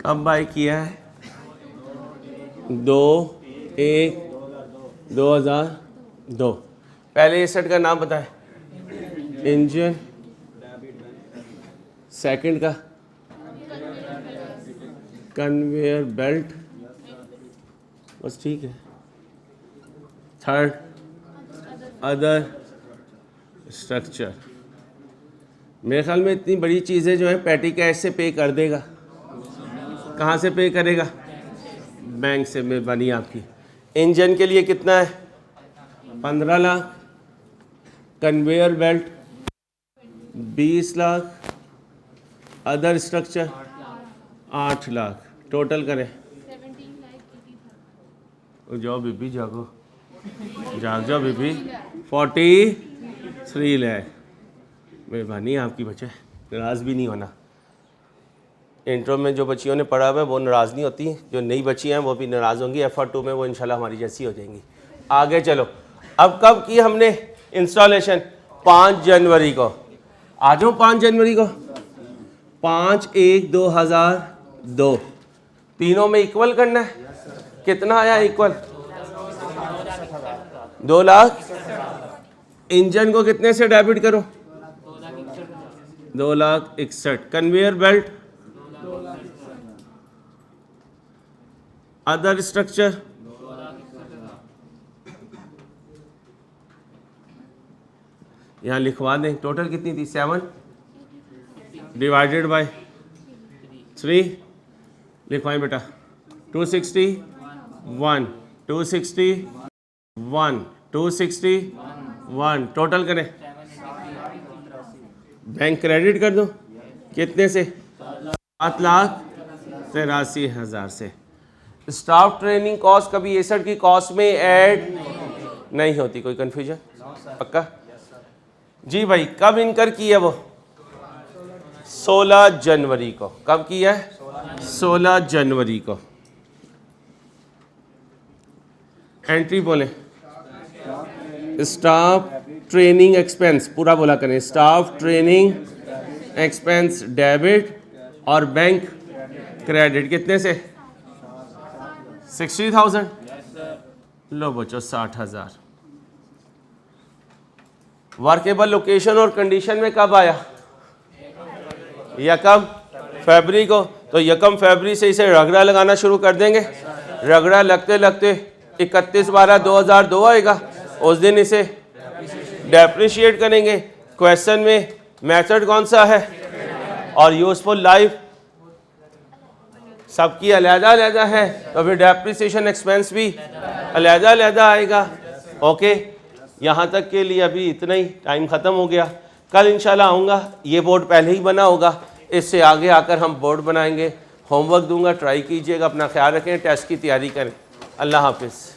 कब बाय किया है? 2/1/2002। पहले एसेट का नाम बताएं। इंजन, सेकंड का कन्वेयर बेल्ट, बस ठीक है। Third other structure. मेरे ख्याल में इतनी बड़ी चीज़ें जो है पैटी कैश से पे कर देगा। कहाँ से पे करेगा? बैंक से, मेहरबानी आपकी। इंजन के लिए कितना है? 15 lakh. Conveyor belt 20 lakh. Other structure 8 lakh, total करें। जाओ बीबी जागो, जाग जाओ बीबी। 43 लाख। मेहरबानी आपकी बच्चे, नाराज़ भी नहीं होना। इंट्रो में जो बच्चियों ने पढ़ा हुआ है वो नाराज़ नहीं होती, जो नई बच्ची हैं वो भी नाराज़ होंगी। F2 में वो इंशाल्लाह हमारी जैसी हो जाएंगी। आगे चलो, अब कब की हमने इंस्टॉलेशन? 5 जनवरी को। आ जाओ 5 जनवरी को। 5/1/2002 तीनों में इक्वल करना है। कितना आया इक्वल? 2 लाख। इंजन को कितने से डेबिट करो? 2,61,000। कन्वेयर बेल्ट, अदर स्ट्रक्चर, यहाँ लिखवा दें। टोटल कितनी थी? 7 डिवाइडेड बाय 3 लिखवाएं बेटा। 261, 261, 261। टोटल करें। बैंक क्रेडिट कर दो। कितने से? 7,83,000 से। स्टाफ ट्रेनिंग कॉस्ट कभी एसेट की कॉस्ट में ऐड नहीं होती। कोई कंफ्यूजन? पक्का जी भाई। कब इनकर की है वो? 16 जनवरी को। कब की है? 16 जनवरी को। एंट्री बोले। स्टाफ ट्रेनिंग एक्सपेंस पूरा बोला करें। स्टाफ ट्रेनिंग एक्सपेंस डेबिट और बैंक क्रेडिट कितने से? 60,000। लो बच्चों 60,000। वर्केबल लोकेशन और कंडीशन में कब आया? 1 फरवरी को। तो 1 फरवरी से इसे रगड़ा लगाना शुरू कर देंगे। रगड़ा लगते लगते 31/12/2002 आएगा। उस दिन इसे डेप्रिशिएट करेंगे। क्वेश्चन में मेथड कौन सा है और यूजफुल लाइफ सबकी अलग-अलग है, तो फिर डेप्रिसिएशन एक्सपेंस भी अलग-अलग आएगा। ओके, यहाँ तक के लिए अभी इतना ही। टाइम ख़त्म हो गया। कल इंशाल्लाह आऊँगा। ये बोर्ड पहले ही बना होगा, इससे आगे आकर हम बोर्ड बनाएंगे। होमवर्क दूंगा, ट्राई कीजिएगा। अपना ख्याल रखें, टेस्ट की तैयारी करें। अल्लाह हाफिज़।